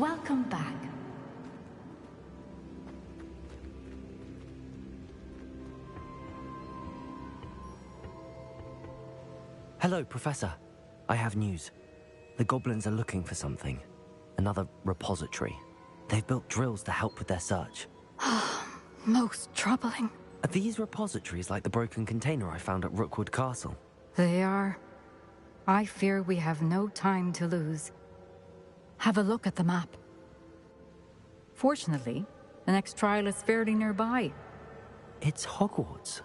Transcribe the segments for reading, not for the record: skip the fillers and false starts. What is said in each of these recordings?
Welcome back. Hello, Professor. I have news. The goblins are looking for something. Another repository. They've built drills to help with their search. Most troubling. Are these repositories like the broken container I found at Rookwood Castle? They are. I fear we have no time to lose. Have a look at the map. Fortunately, the next trial is fairly nearby. It's Hogwarts.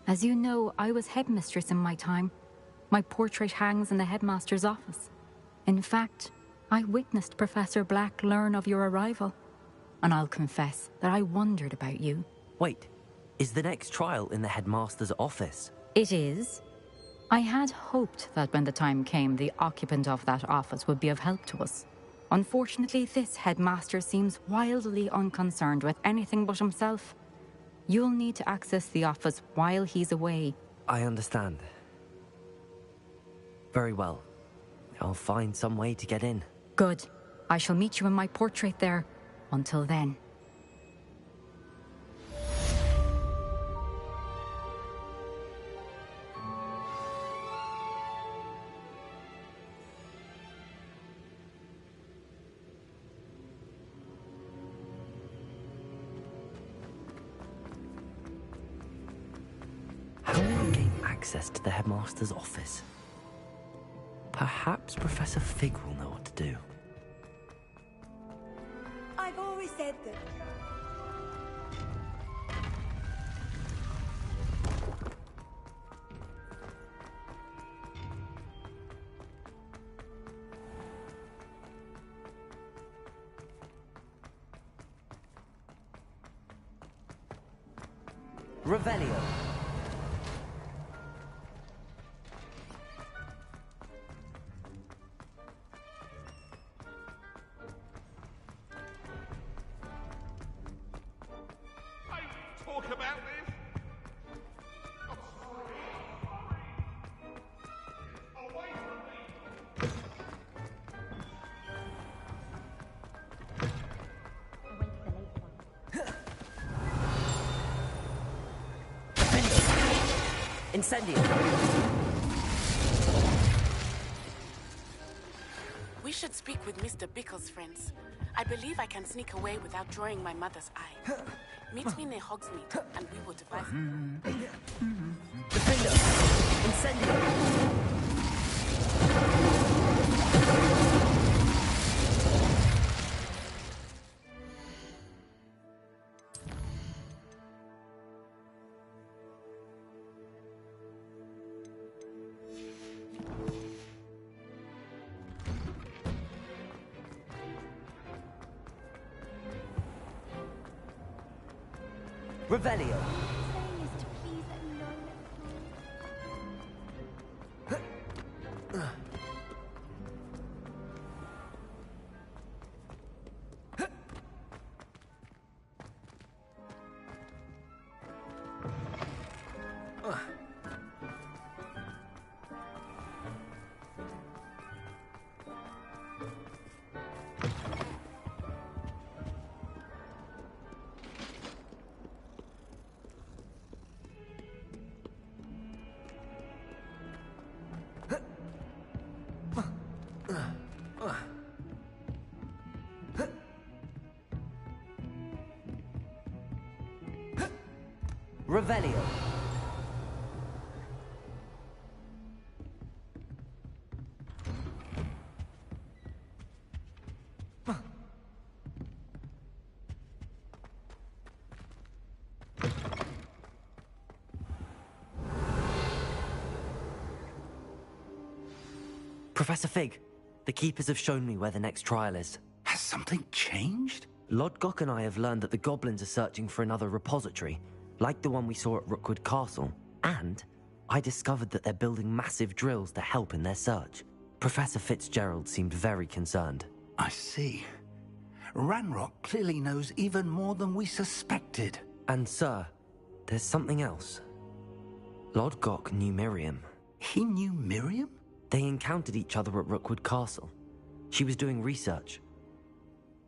As you know, I was headmistress in my time. My portrait hangs in the headmaster's office. In fact, I witnessed Professor Black learn of your arrival. And I'll confess that I wondered about you. Wait, is the next trial in the headmaster's office? It is. I had hoped that when the time came, the occupant of that office would be of help to us. Unfortunately, this headmaster seems wildly unconcerned with anything but himself. You'll need to access the office while he's away. I understand. Very well. I'll find some way to get in. Good. I shall meet you in my portrait there. Until then. How will I gain access to the headmaster's office? Perhaps Professor Fig will know what to do. I've always said that. Revelio. Talk about this? Away from me! Incendio. We should speak with Mr. Bickle's friends. I believe I can sneak away without drawing my mother's eye. Meet me near Hogsmeade, and we will devise it. Defender. Incendio. Revelio. Revelio. Professor Fig, the Keepers have shown me where the next trial is. Has something changed? Lodgok and I have learned that the goblins are searching for another repository, like the one we saw at Rookwood Castle, and I discovered that they're building massive drills to help in their search. Professor Fitzgerald seemed very concerned. I see. Ranrock clearly knows even more than we suspected. And sir, there's something else. Lodgok knew Miriam. He knew Miriam? They encountered each other at Rookwood Castle. She was doing research.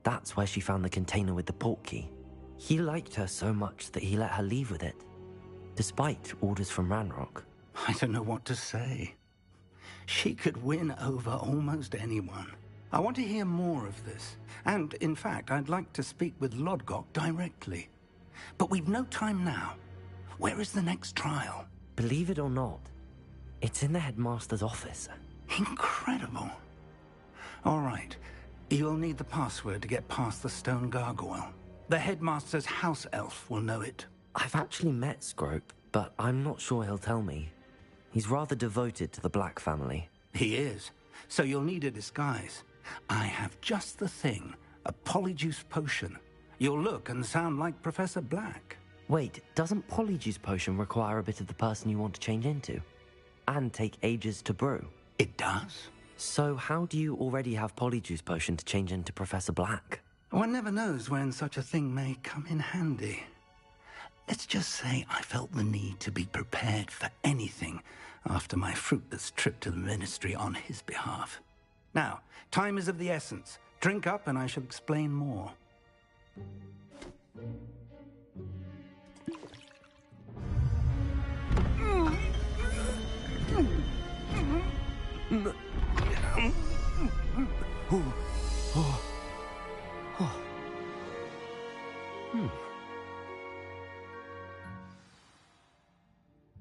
That's where she found the container with the port key. He liked her so much that he let her leave with it, despite orders from Ranrock. I don't know what to say. She could win over almost anyone. I want to hear more of this. And, in fact, I'd like to speak with Lodgok directly. But we've no time now. Where is the next trial? Believe it or not, it's in the headmaster's office. Incredible. All right. You'll need the password to get past the stone gargoyle. The headmaster's house elf will know it. I've actually met Scrope, but I'm not sure he'll tell me. He's rather devoted to the Black family. He is. So you'll need a disguise. I have just the thing. A polyjuice potion. You'll look and sound like Professor Black. Wait, doesn't Polyjuice Potion require a bit of the person you want to change into? And take ages to brew? It does? So how do you already have Polyjuice Potion to change into Professor Black? One never knows when such a thing may come in handy. Let's just say I felt the need to be prepared for anything after my fruitless trip to the Ministry on his behalf. Now, time is of the essence. Drink up and I shall explain more.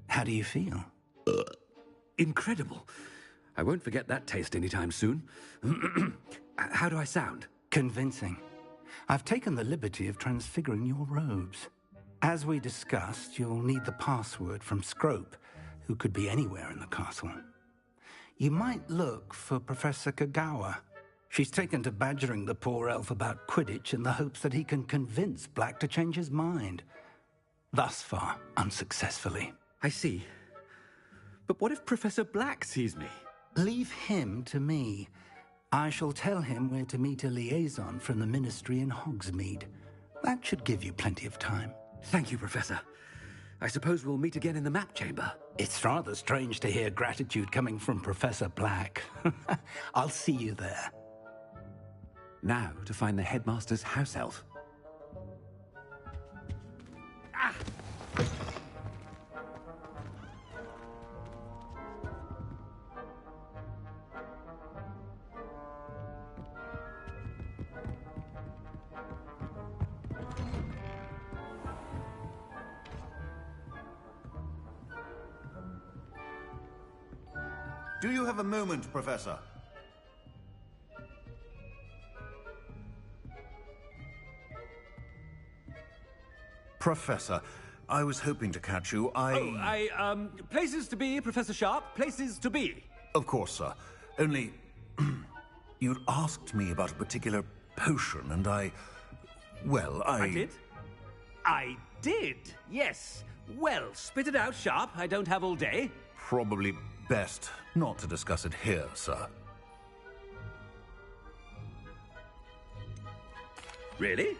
How do you feel? Incredible. I won't forget that taste anytime soon. How do I sound? Convincing. I've taken the liberty of transfiguring your robes. As we discussed, you'll need the password from Scrope, who could be anywhere in the castle. You might look for Professor Kagawa. She's taken to badgering the poor elf about Quidditch in the hopes that he can convince Black to change his mind. Thus far, unsuccessfully. I see. But what if Professor Black sees me? Leave him to me. I shall tell him where to meet a liaison from the Ministry in Hogsmeade. That should give you plenty of time. Thank you, Professor. I suppose we'll meet again in the map chamber. It's rather strange to hear gratitude coming from Professor Black. I'll see you there. Now to find the headmaster's house elf. Ah! Do you have a moment, Professor? Professor, I was hoping to catch you. Places to be, Professor Sharp. Places to be. Of course, sir. Only, you'd asked me about a particular potion, and I did? I did, yes. Well, spit it out, Sharp. I don't have all day. Probably best not to discuss it here, sir. Really?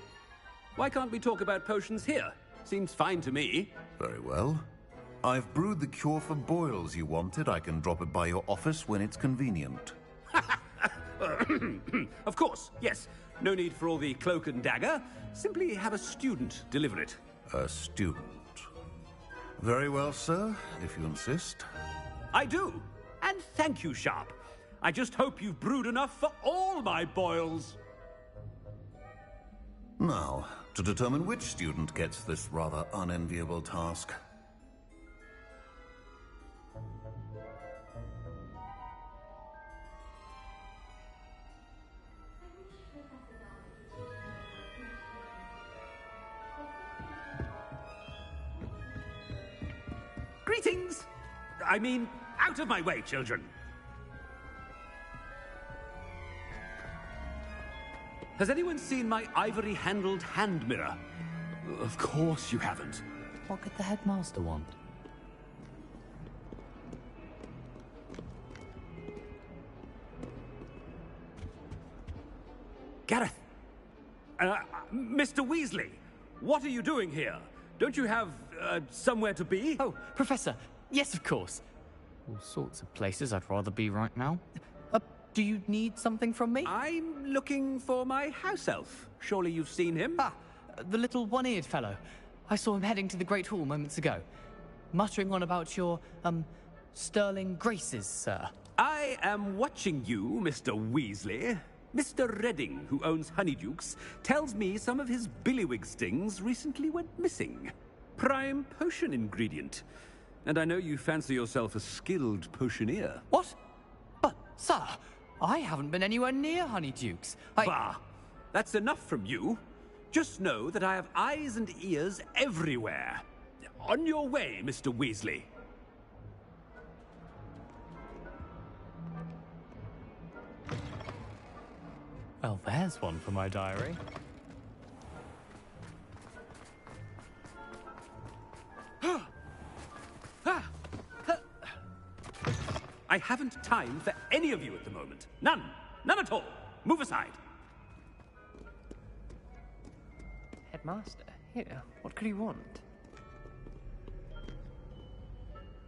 Why can't we talk about potions here? Seems fine to me. Very well. I've brewed the cure for boils you wanted. I can drop it by your office when it's convenient. Of course, yes. No need for all the cloak and dagger. Simply have a student deliver it. A student. Very well, sir, if you insist. I do. And thank you, Sharp. I just hope you've brewed enough for all my boils. Now, to determine which student gets this rather unenviable task. Greetings! I mean, out of my way, children. Has anyone seen my ivory-handled hand mirror? Of course you haven't. What could the headmaster want? Gareth! Mr. Weasley, what are you doing here? Don't you have, somewhere to be? Oh, Professor, yes, of course. All sorts of places I'd rather be right now. Do you need something from me? I'm looking for my house elf. Surely you've seen him? Ah, the little one-eared fellow. I saw him heading to the Great Hall moments ago, muttering on about your, sterling graces, sir. I am watching you, Mr. Weasley. Mr. Redding, who owns Honeydukes, tells me some of his billywig stings recently went missing. Prime potion ingredient. And I know you fancy yourself a skilled potioneer. What? But, sir, I haven't been anywhere near Honeydukes. Bah! That's enough from you. Just know that I have eyes and ears everywhere. On your way, Mr. Weasley. Well, there's one for my diary. I haven't time for any of you at the moment. None. None at all. Move aside. Headmaster, here, what could he want?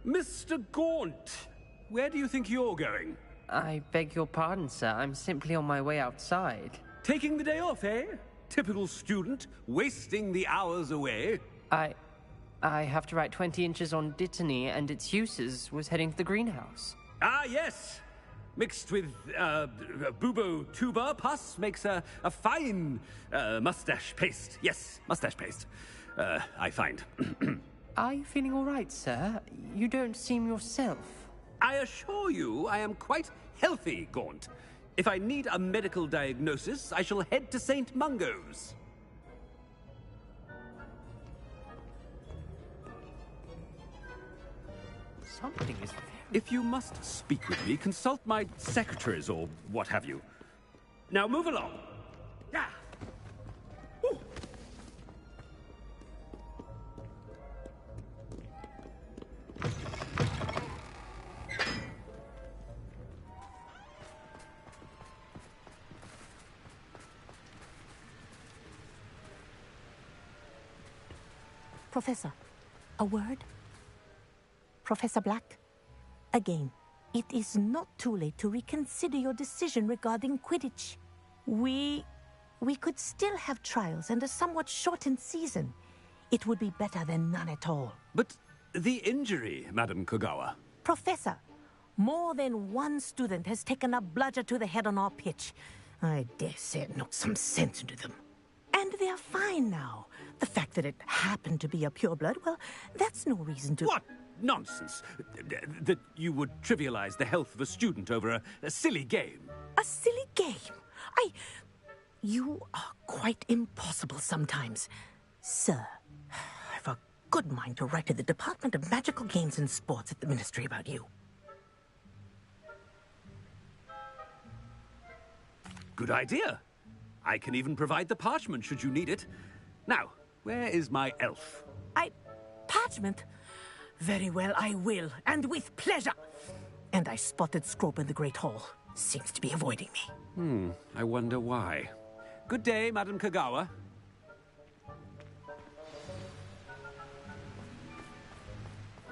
Mr. Gaunt, where do you think you're going? I beg your pardon, sir. I'm simply on my way outside. Taking the day off, eh? Typical student, wasting the hours away. I have to write 20 inches on Dittany and its uses. Was heading to the greenhouse. Ah, yes. Mixed with, bubo tuber pus makes a fine, mustache paste. Yes, mustache paste. I find. Are you feeling all right, sir? You don't seem yourself. I assure you I am quite healthy, Gaunt. If I need a medical diagnosis, I shall head to St. Mungo's. Something is very... If you must speak with me, consult my secretaries or what have you. Now move along. Yeah. Ooh. Professor, a word? Professor Black? Again, it is not too late to reconsider your decision regarding Quidditch. We could still have trials and a somewhat shortened season. It would be better than none at all. But the injury, Madam Kogawa. Professor, more than one student has taken a bludger to the head on our pitch. I dare say it knocked some sense into them. And they're fine now. The fact that it happened to be a pureblood, well, that's no reason to... What nonsense! That you would trivialize the health of a student over a silly game. A silly game? You are quite impossible sometimes. Sir, I've a good mind to write to the Department of Magical Games and Sports at the Ministry about you. Good idea. I can even provide the parchment should you need it. Now, where is my elf? Parchment? Very well, I will, and with pleasure. And I spotted Scrope in the Great Hall. Seems to be avoiding me. I wonder why. Good day, Madam Kogawa.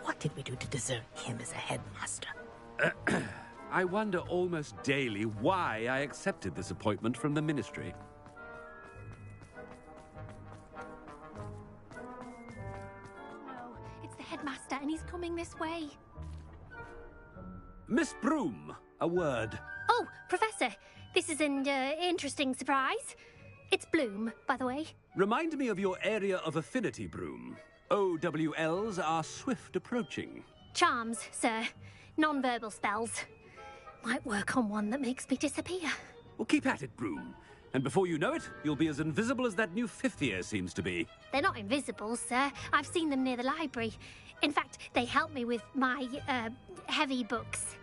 What did we do to deserve him as a headmaster? I wonder almost daily why I accepted this appointment from the Ministry. No, it's the headmaster, and he's coming this way. Miss Broom, a word. Oh, Professor, this is an interesting surprise. It's Bloom, by the way. Remind me of your area of affinity, Broom. OWLs are swift approaching. Charms, sir. Non-verbal spells. Might work on one that makes me disappear. Well, keep at it, Broom. And before you know it, you'll be as invisible as that new fifth year seems to be. They're not invisible, sir. I've seen them near the library. In fact, they help me with my, heavy books.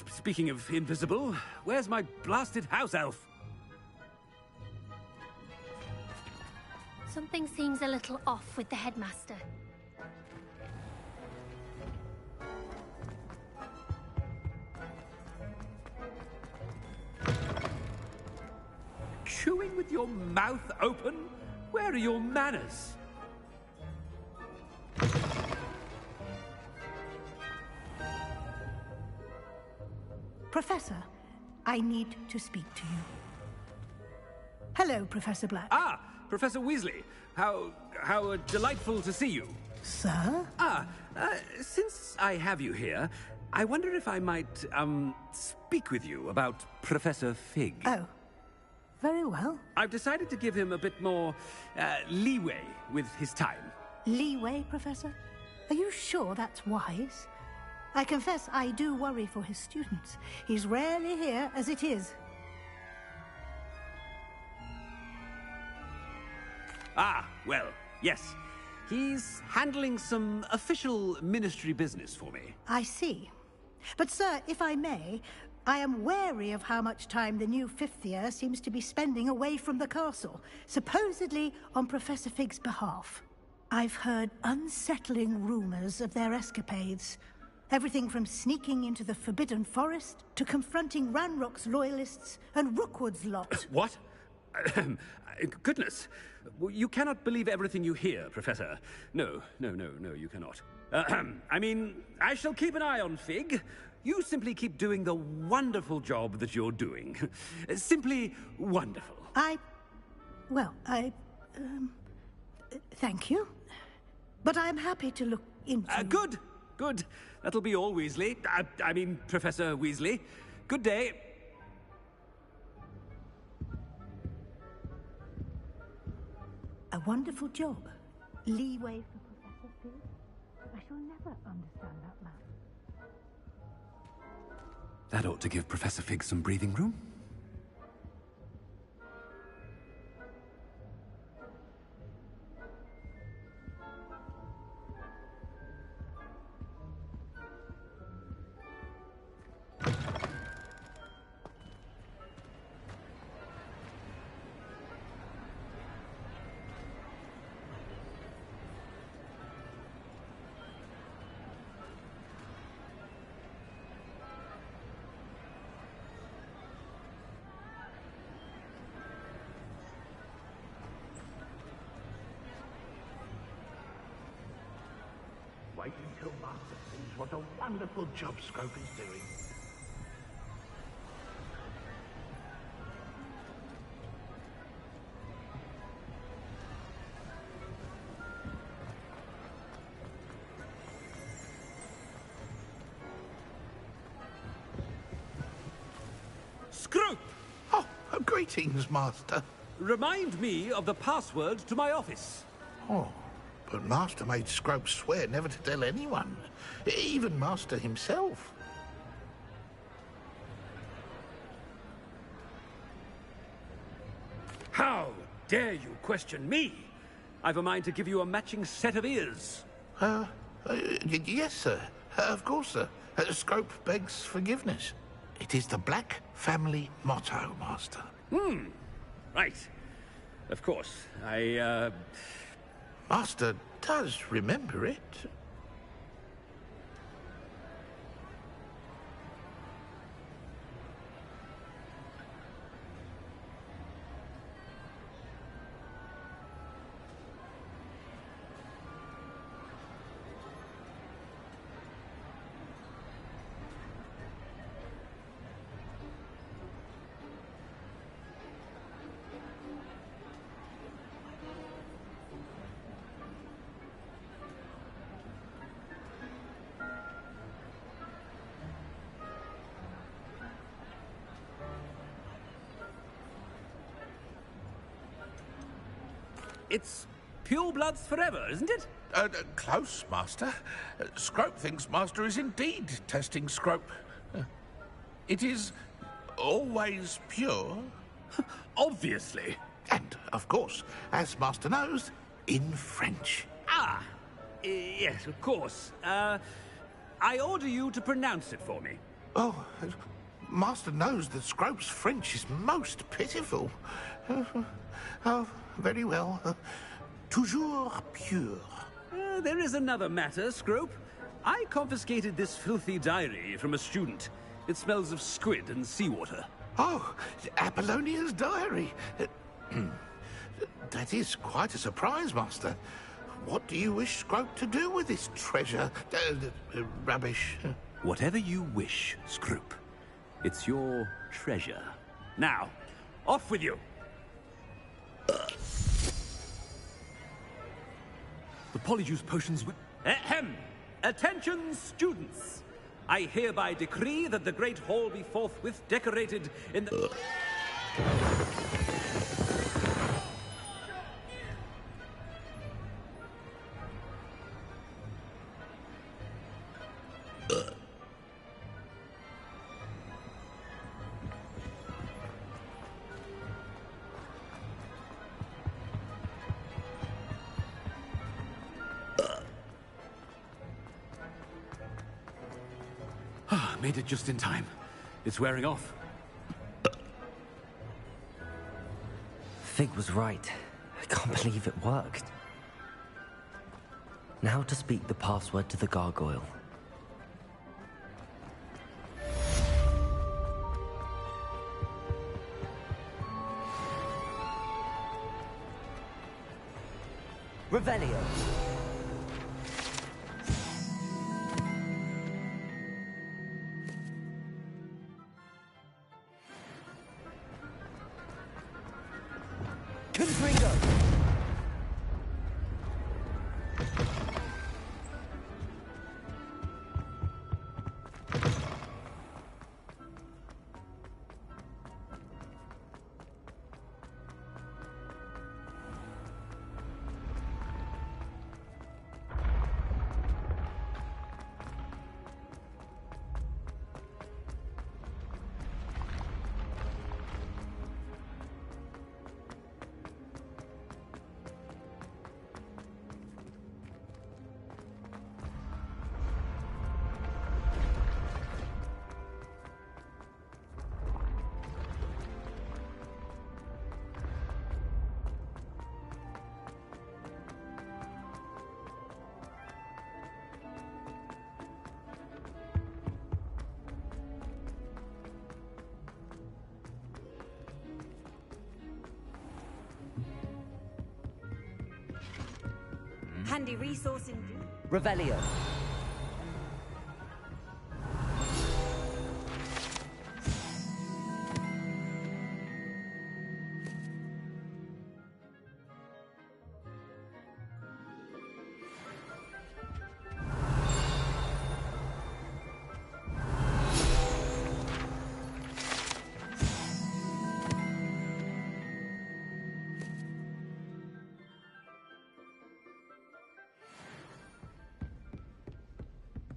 Speaking of invisible, where's my blasted house elf? Something seems a little off with the headmaster. Chewing with your mouth open? Where are your manners? Professor, I need to speak to you. Hello, Professor Black. Ah, Professor Weasley. How delightful to see you. Sir? Since I have you here, I wonder if I might, speak with you about Professor Fig. Oh, very well. I've decided to give him a bit more, leeway with his time. Leeway, Professor? Are you sure that's wise? I confess I do worry for his students. He's rarely here as it is. Ah, well, yes. He's handling some official ministry business for me. I see. But, sir, if I may, I am wary of how much time the new fifth year seems to be spending away from the castle, supposedly on Professor Fig's behalf. I've heard unsettling rumors of their escapades. Everything from sneaking into the Forbidden Forest to confronting Ranrock's loyalists and Rookwood's lot. What? Goodness. You cannot believe everything you hear, Professor. No, you cannot. I mean, I shall keep an eye on Fig. You simply keep doing the wonderful job that you're doing. Simply wonderful. Thank you. But I'm happy to look into... Good. That'll be all, Weasley. I mean, Professor Weasley. Good day. A wonderful job. Leeway for Professor Fig. I shall never understand that man. That ought to give Professor Fig some breathing room. Wait until Master sees what a wonderful job Scrope is doing. Scrope! Oh, greetings, Master. Remind me of the password to my office. Oh, but Master made Scrope swear never to tell anyone, even Master himself. How dare you question me? I've a mind to give you a matching set of ears. Yes, sir. Of course, sir. Scrope begs forgiveness. It is the Black family motto, Master. Right. Of course. Master does remember it. It's pure bloods forever, isn't it? Close, Master. Scrope thinks Master is indeed testing Scrope. It is always pure. Obviously. And, of course, as Master knows, in French. Yes, of course. I order you to pronounce it for me. Oh, Master knows that Scrope's French is most pitiful. Oh, very well. Toujours pure. There is another matter, Scrope. I confiscated this filthy diary from a student. It smells of squid and seawater. Oh, Apollonia's diary. That is quite a surprise, Master. What do you wish Scrope to do with this treasure? Rubbish. Whatever you wish, Scrope. It's your treasure. Now, off with you! The polyjuice potions would... Ahem! Attention, students! I hereby decree that the Great Hall be forthwith decorated in the... Made it just in time. It's wearing off. Fig was right. I can't believe it worked. Now to speak the password to the gargoyle. Revelio. Confringo. Handy resource indeed. Revelio.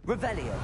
Revelio.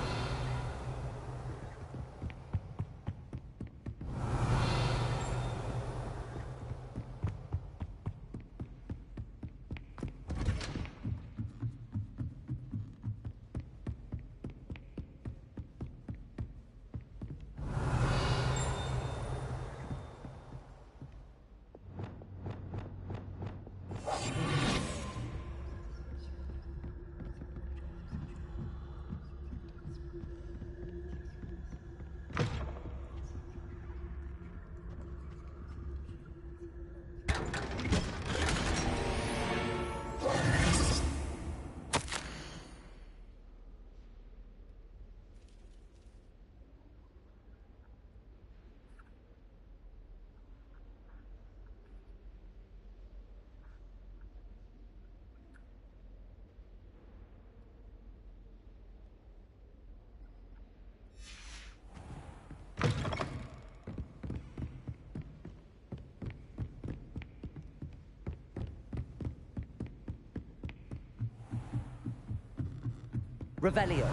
Revelio.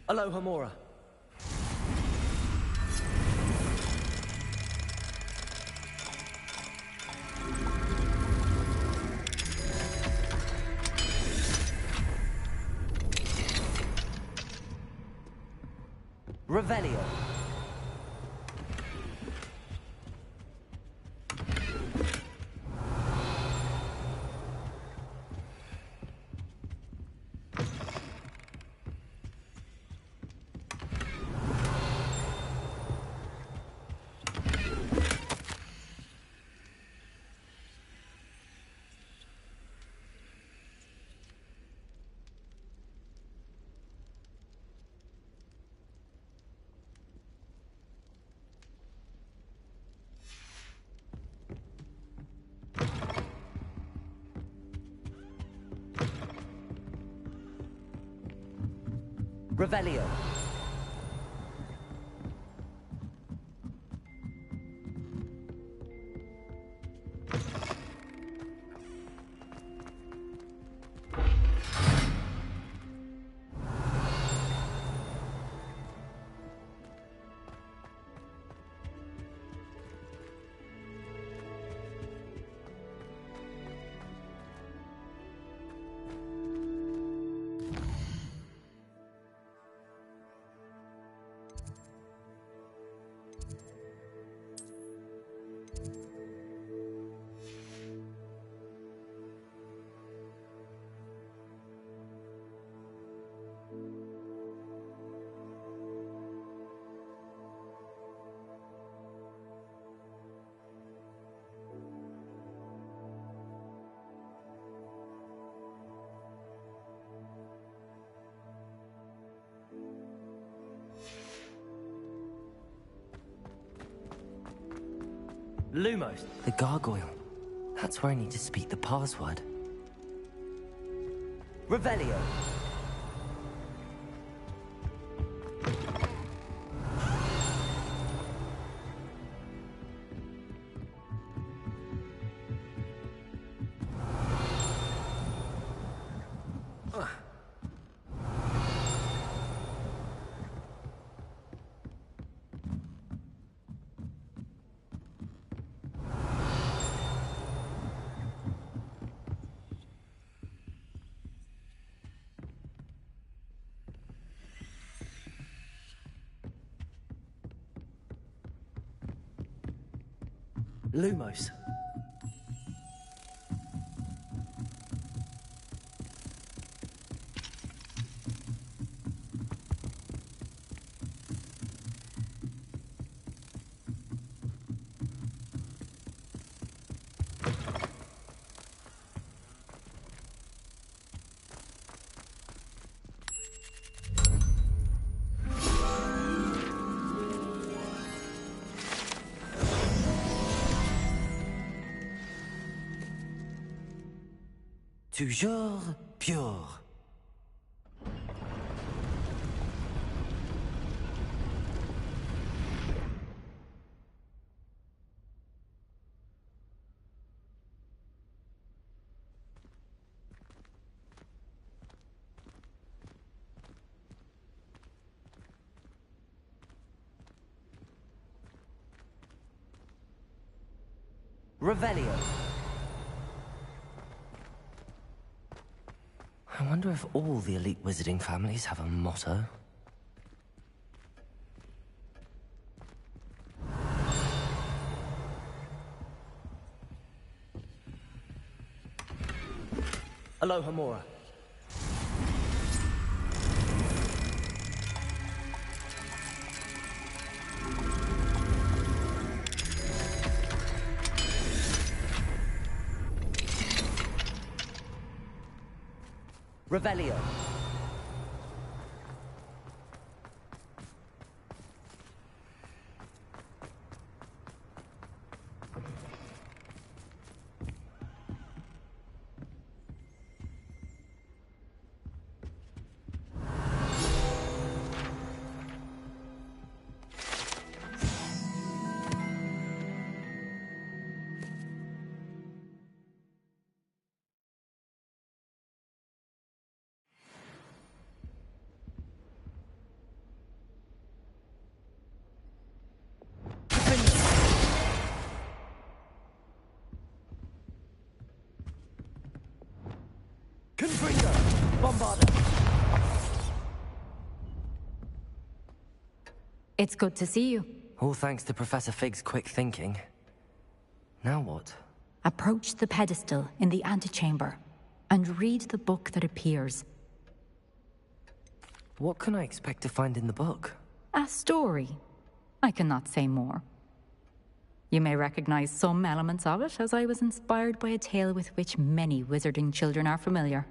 Aloha Mora. Revelio. Revelio. Lumos. The gargoyle. That's where I need to speak the password. Revelio. Lumos. Toujours pure. Revelio. I wonder if all the elite wizarding families have a motto. Aloha Mora. Revelio. Confringo! Bombarda! It's good to see you. All thanks to Professor Fig's quick thinking. Now what? Approach the pedestal in the antechamber and read the book that appears. What can I expect to find in the book? A story. I cannot say more. You may recognize some elements of it, as I was inspired by a tale with which many wizarding children are familiar.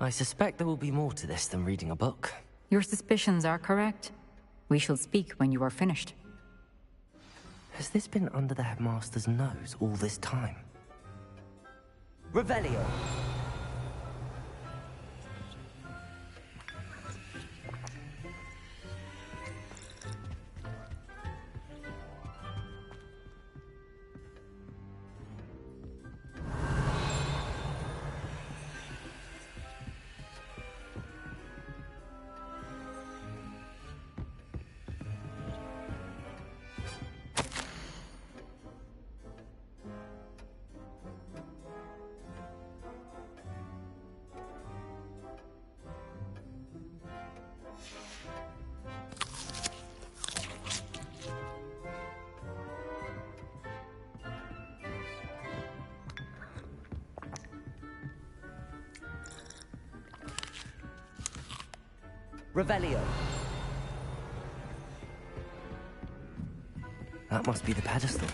I suspect there will be more to this than reading a book. Your suspicions are correct. We shall speak when you are finished. Has this been under the headmaster's nose all this time? Revelio. Revelio. That must be the pedestal.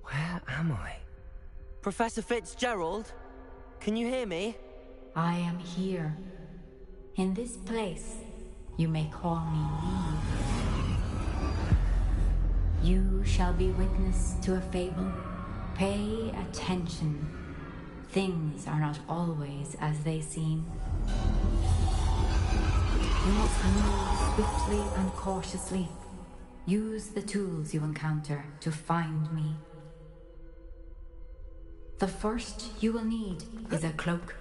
Where am I? Professor Fitzgerald? Can you hear me? I am here. In this place, you may call me Neve. You shall be witness to a fable. Pay attention. Things are not always as they seem. You must move swiftly and cautiously. Use the tools you encounter to find me. The first you will need is a cloak.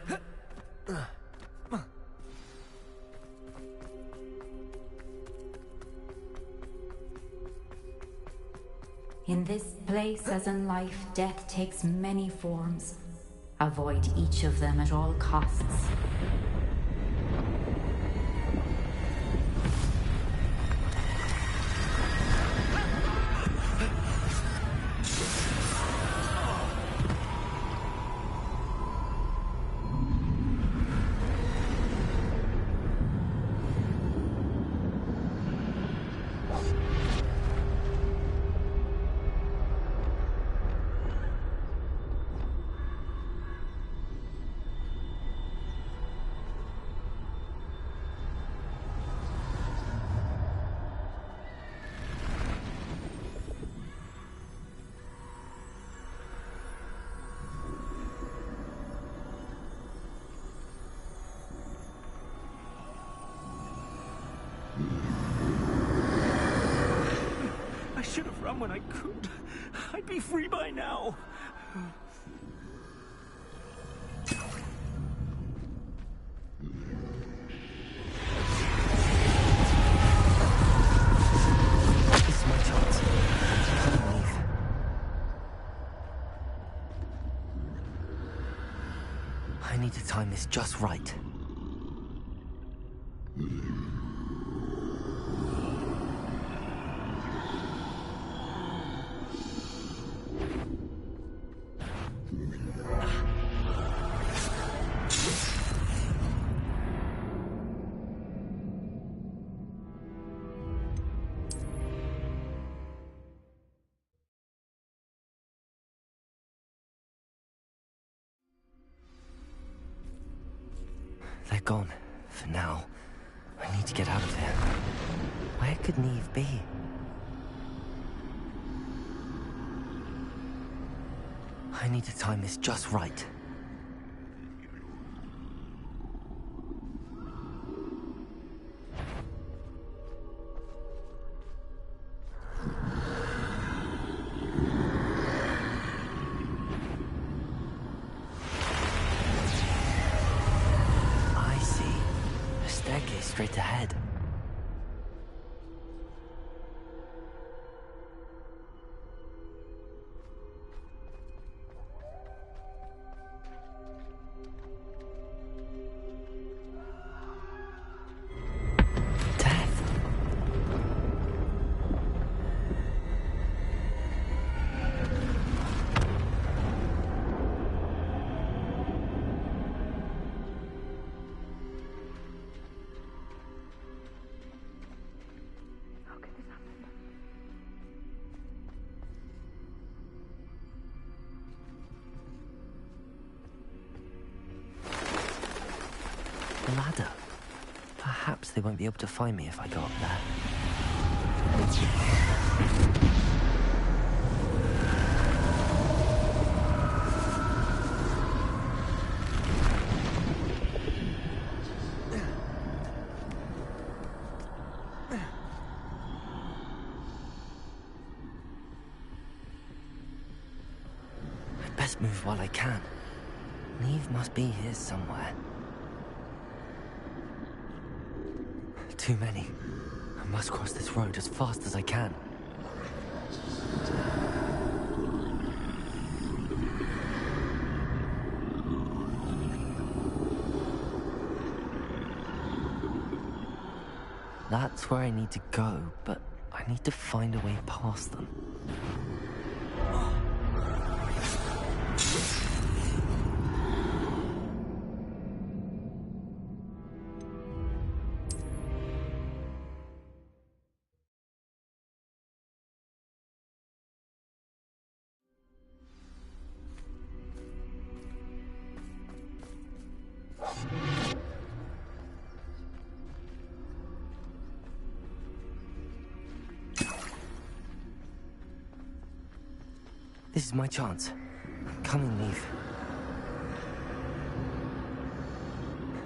In this place, as in life, death takes many forms. Avoid each of them at all costs. I should have run when I could. I'd be free by now. This is my chance. Don't leave. I need to time this just right. They're gone. For now. I need to get out of here. Where could Neve be? I need to time this just right. Straight ahead. Perhaps they won't be able to find me if I go up there. I'd best move while I can. Neve must be here somewhere. Too many. I must cross this road as fast as I can. That's where I need to go, but I need to find a way past them. This is my chance. Come and leave.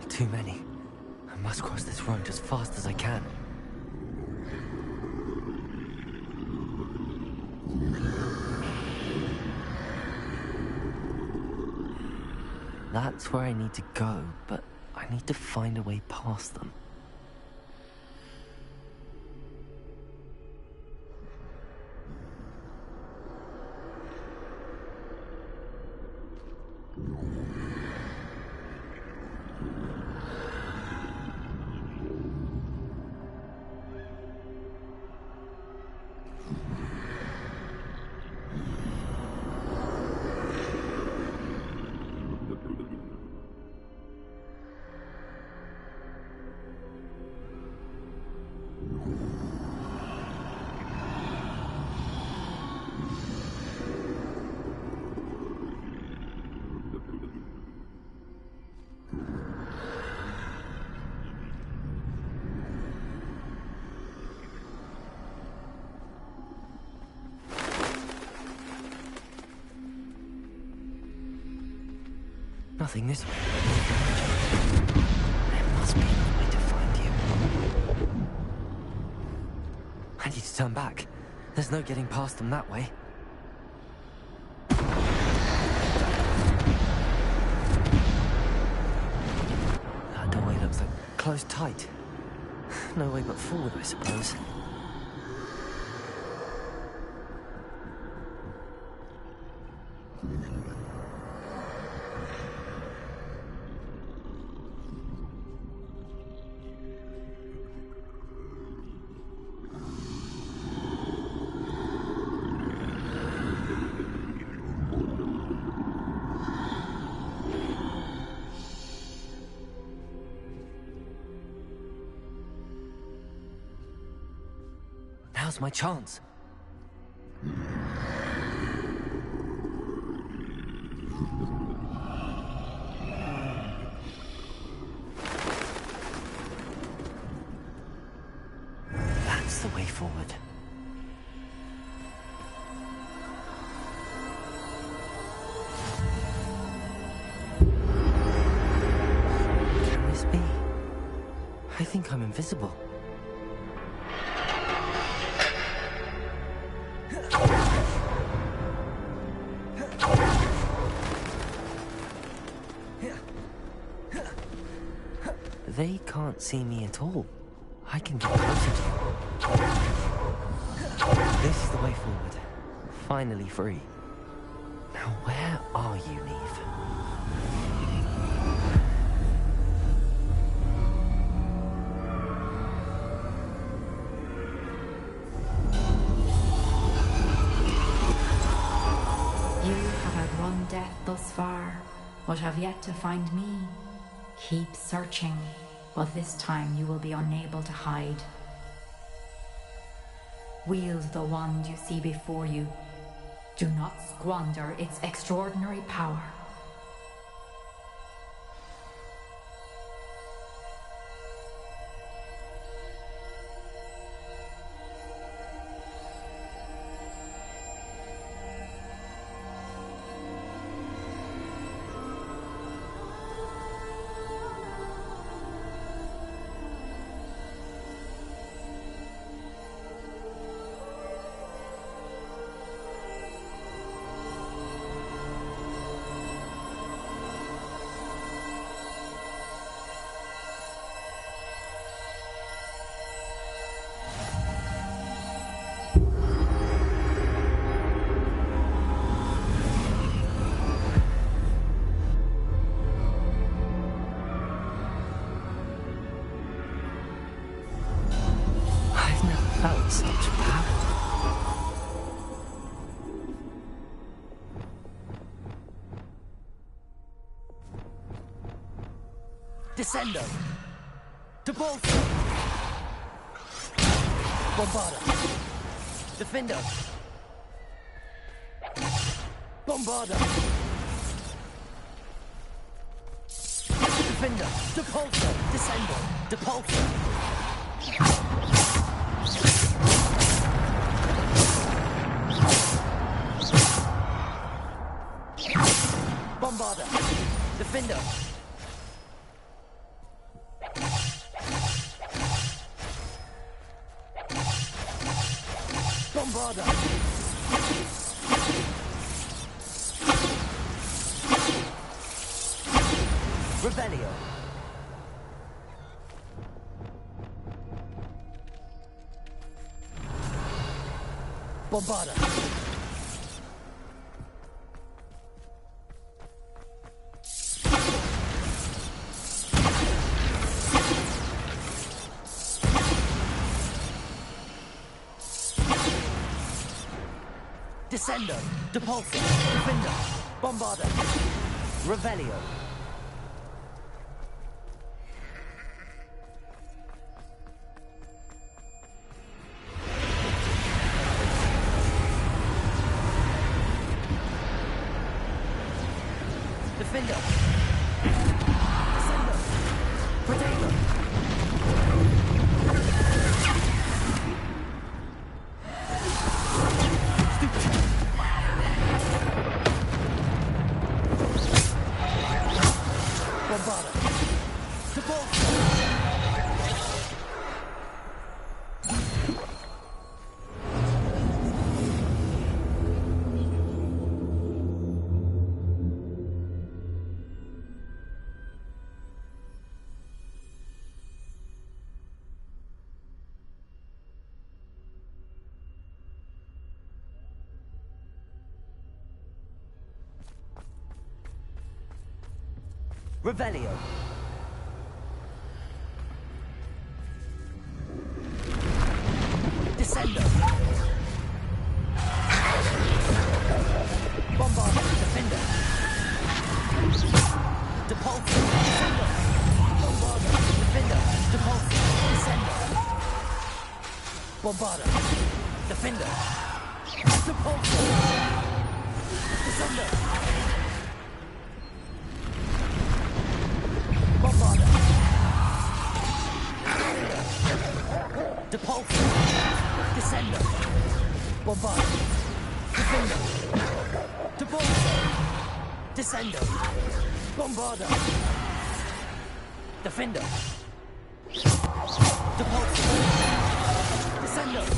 Too many. I must cross this road as fast as I can. That's where I need to go, but I need to find a way past them. Nothing this way. There must be another way to find you. I need to turn back. There's no getting past them that way. That doorway looks like closed tight. No way but forward, I suppose. Now's my chance. That's the way forward. Can this be? I think I'm invisible. They can't see me at all. I can get closer to them. This is the way forward. Finally free. Now where are you, Neve? You have outrun death thus far, but have yet to find me. Keep searching, but this time you will be unable to hide. Wield the wand you see before you. Do not squander its extraordinary power. Descendo! Debolso! Bombarda! Defender! Bombarda! Defender! Depulso! Descendo! Depulso! Bombarda! Defender! Bombarda! Revelio! Bombarda! Descendo! Depulso! Defender! Bombarda! Revelio! Defender! Descendo! Protego! Bombarda! Depulso! Revelio! Descendo! Bombarda! Defender! Depulso! Descendo! Bombarda! Defender! Depulso! Descendo! Bombarda! Defender! Depulso! Descendo! Bombarda! Depulso! Descendo! Bombarda! Defender! Depulso! Descendo! Bombarda! Defender! Depulso! Descendo!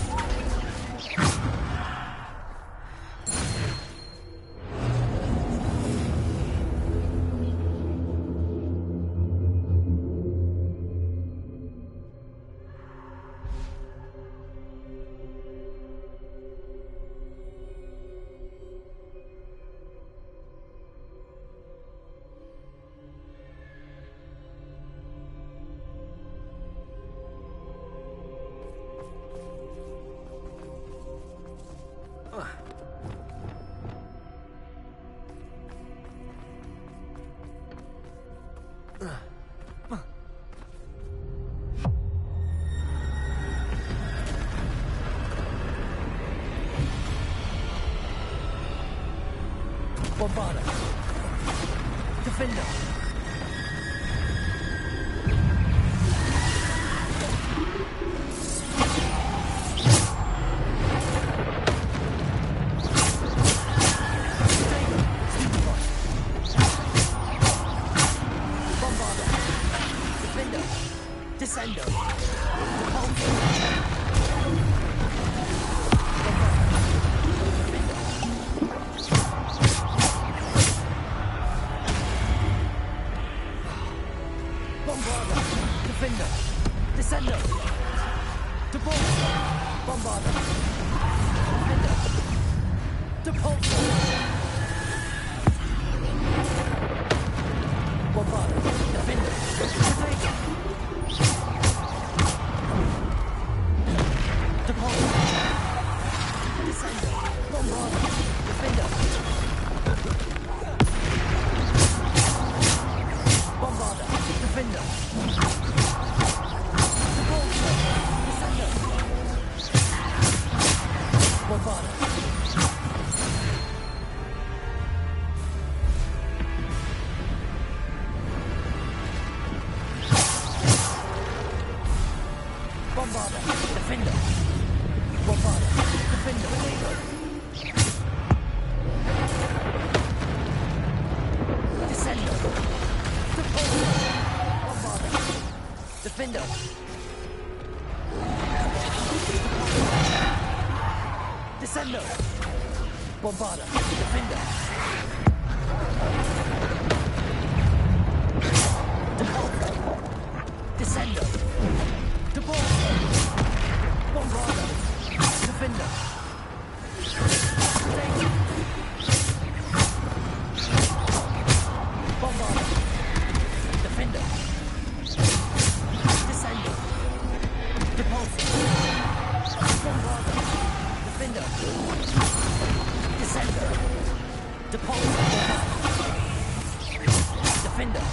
Bombarda! Defender! Bombarda! Defender! Descendo! Bombarda! Defender! Descendo! Depulso! Bombarda! Defender! Depulso! Bombarda! Defender! Protego! Depulso! Descendo! Bombarda! Defender! Bombarda! Defender! Bombarder! Defender! Bombarder! Defender! Descender! Bombarder! Defender! Descender! Bombarder! Defender! Descender! Departure! Bombarder! Defender! Bombarder! Defender! Descender! Departure! Bombarder! Defender! Descender! Departure! Defender!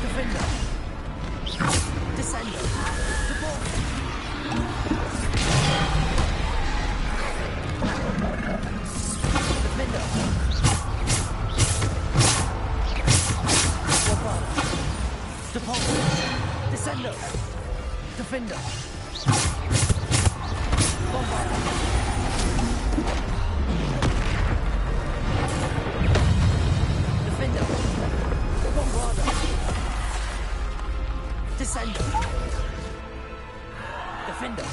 Defender! Descender! Defender! Bombarder! Departure! Descender! Defender! Bombarder! Defender! Bombarder! Descender! Defender!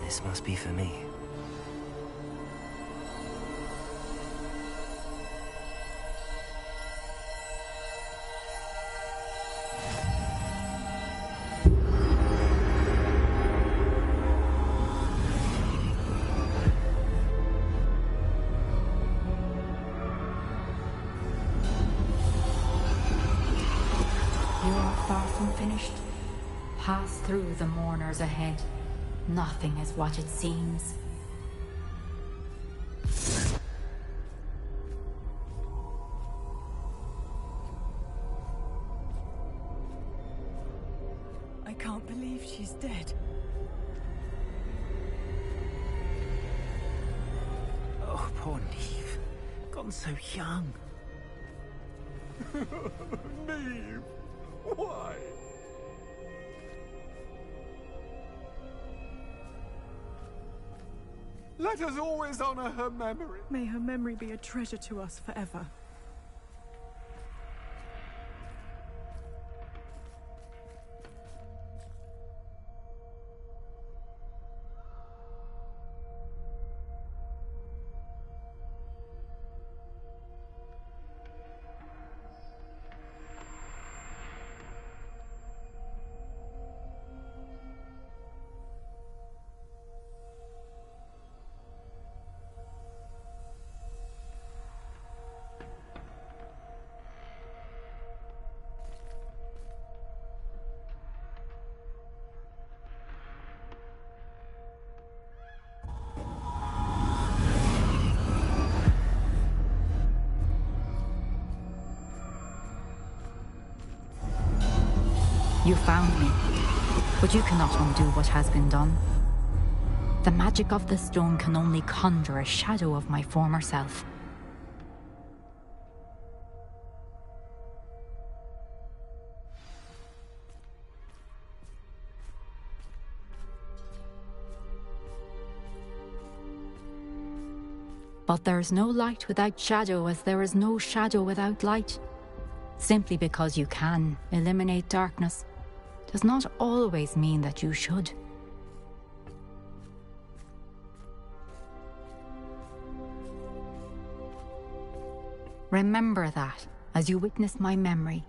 This must be for me. You are far from finished. Pass through the mourners ahead. Nothing is what it seems. I can't believe she's dead. Oh, poor Neve. Gone so young. Neve! Why? Let us always honor her memory. May her memory be a treasure to us forever. You found me, but you cannot undo what has been done. The magic of the stone can only conjure a shadow of my former self. But there is no light without shadow, as there is no shadow without light. Simply because you can eliminate darkness does not always mean that you should. Remember that as you witness my memory.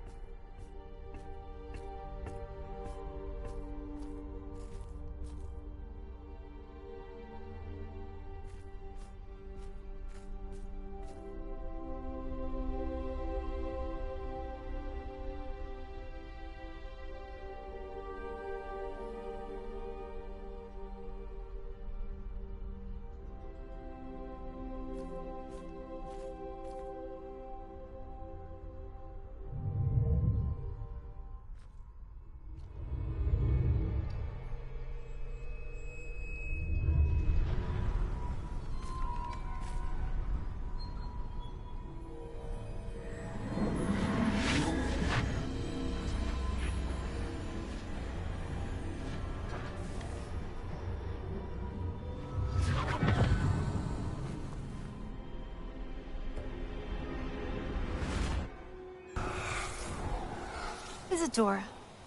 Isadora,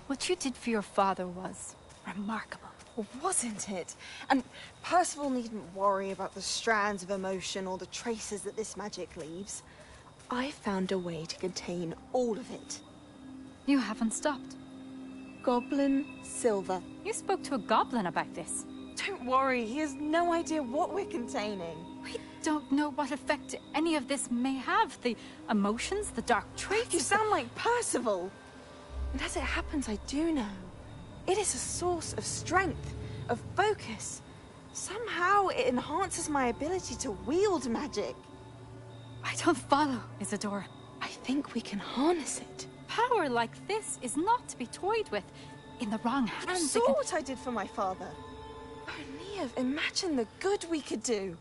what you did for your father was remarkable. Well, wasn't it? And Percival needn't worry about the strands of emotion or the traces that this magic leaves. I found a way to contain all of it. You haven't stopped. Goblin Silver. You spoke to a goblin about this. Don't worry, he has no idea what we're containing. We don't know what effect any of this may have. The emotions, the dark traits. You sound like Percival. And as it happens, I do know. It is a source of strength, of focus. Somehow it enhances my ability to wield magic. I don't follow, Isadora. I think we can harness it. Power like this is not to be toyed with. In the wrong hands, You saw what I did for my father. Oh, Neve, imagine the good we could do.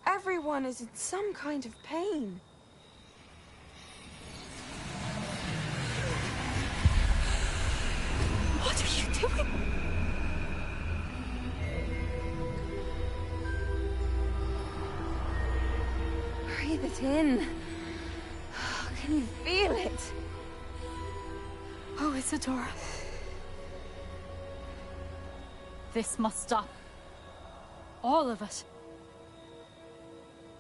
Everyone is in some kind of pain. What are you doing? Breathe it in. Can you feel it? Oh, Isadora. This must stop. All of it.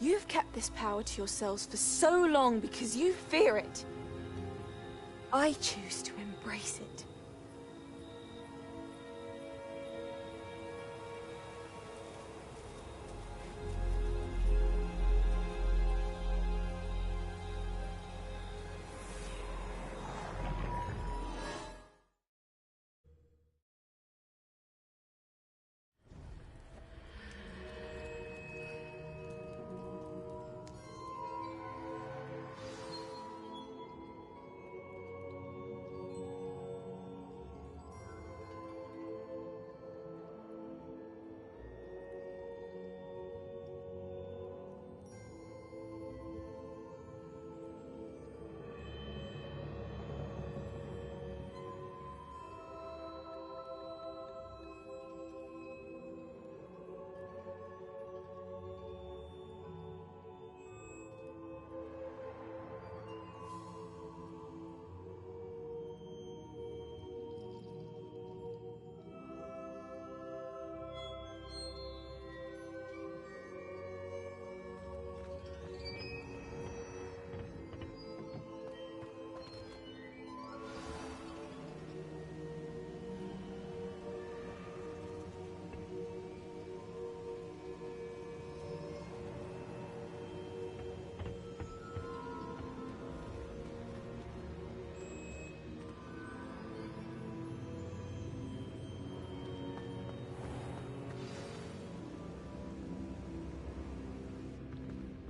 You've kept this power to yourselves for so long because you fear it. I choose to embrace it.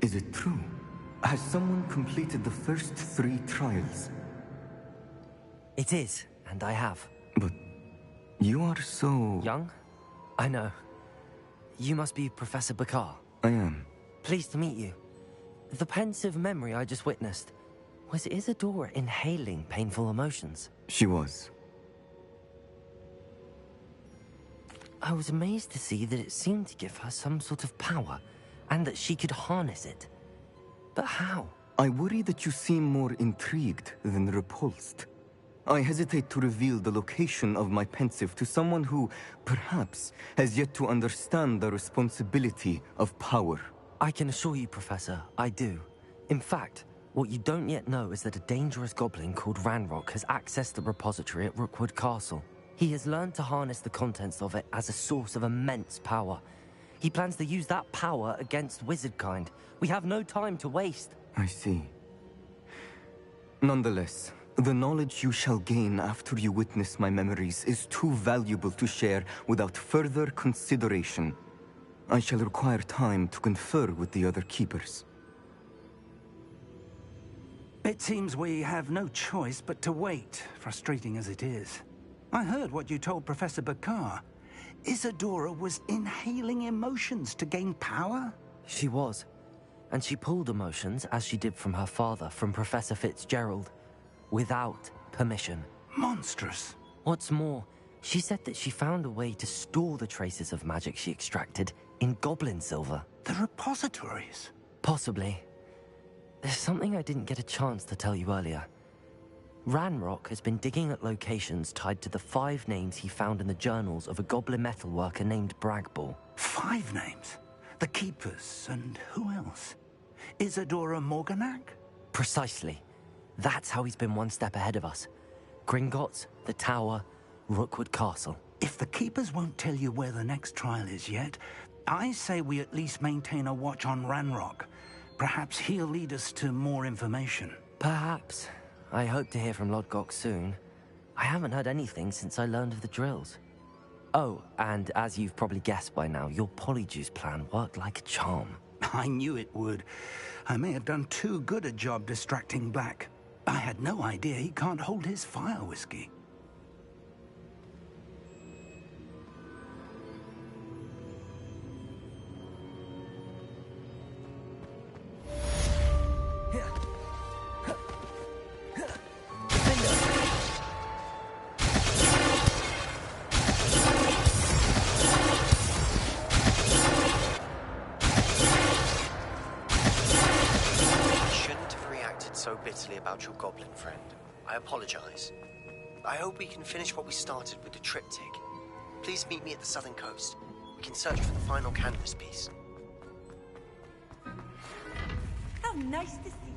Is it true? Has someone completed the first 3 trials? It is, and I have. You are so... Young? I know. You must be Professor Bakar. I am. Pleased to meet you. The pensive memory I just witnessed, was Isadora inhaling painful emotions? She was. I was amazed to see that it seemed to give her some sort of power, and that she could harness it. But how? I worry that you seem more intrigued than repulsed. I hesitate to reveal the location of my pensive to someone who, perhaps, has yet to understand the responsibility of power. I can assure you, Professor, I do. In fact, what you don't yet know is that a dangerous goblin called Ranrock has accessed the repository at Rookwood Castle. He has learned to harness the contents of it as a source of immense power. He plans to use that power against wizardkind. We have no time to waste. I see. Nonetheless, the knowledge you shall gain after you witness my memories is too valuable to share without further consideration. I shall require time to confer with the other keepers. It seems we have no choice but to wait, frustrating as it is. I heard what you told Professor Bakar. Isadora was inhaling emotions to gain power? She was. And she pulled emotions, as she did from her father, from Professor Fitzgerald, without permission. Monstrous. What's more, she said that she found a way to store the traces of magic she extracted in goblin silver. The repositories? Possibly. There's something I didn't get a chance to tell you earlier. Ranrock has been digging at locations tied to the 5 names he found in the journals of a goblin metalworker named Bragball. 5 names? The Keepers, and who else? Isadora Morganac? Precisely. That's how he's been one step ahead of us. Gringotts, the Tower, Rookwood Castle. If the Keepers won't tell you where the next trial is yet, I say we at least maintain a watch on Ranrock. Perhaps he'll lead us to more information. Perhaps. I hope to hear from Lodgok soon. I haven't heard anything since I learned of the drills. Oh, and as you've probably guessed by now, your Polyjuice plan worked like a charm. I knew it would. I may have done too good a job distracting Black. I had no idea he can't hold his fire whiskey. So bitterly about your goblin friend. I apologize. I hope we can finish what we started with the triptych. Please meet me at the southern coast. We can search for the final canvas piece. How nice to see you.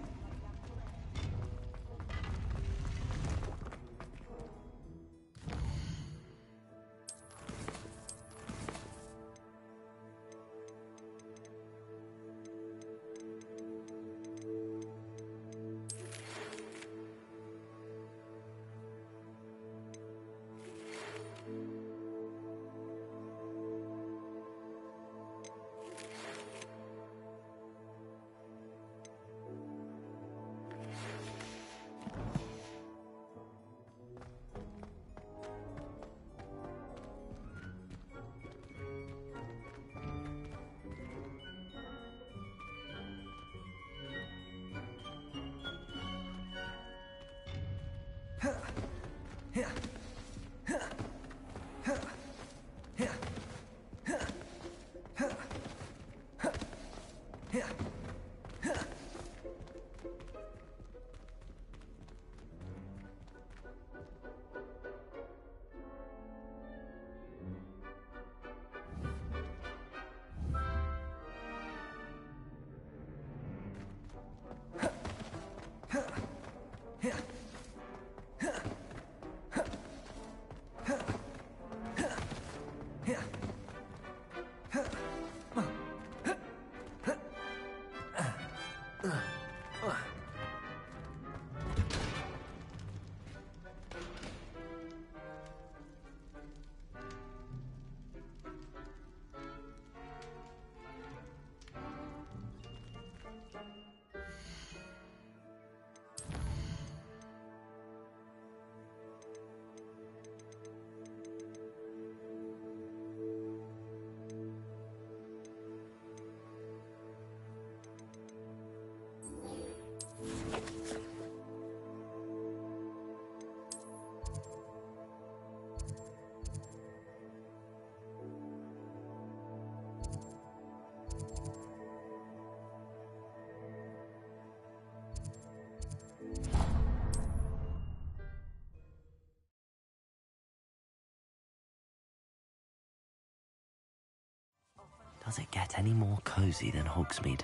Does it get any more cozy than Hogsmeade?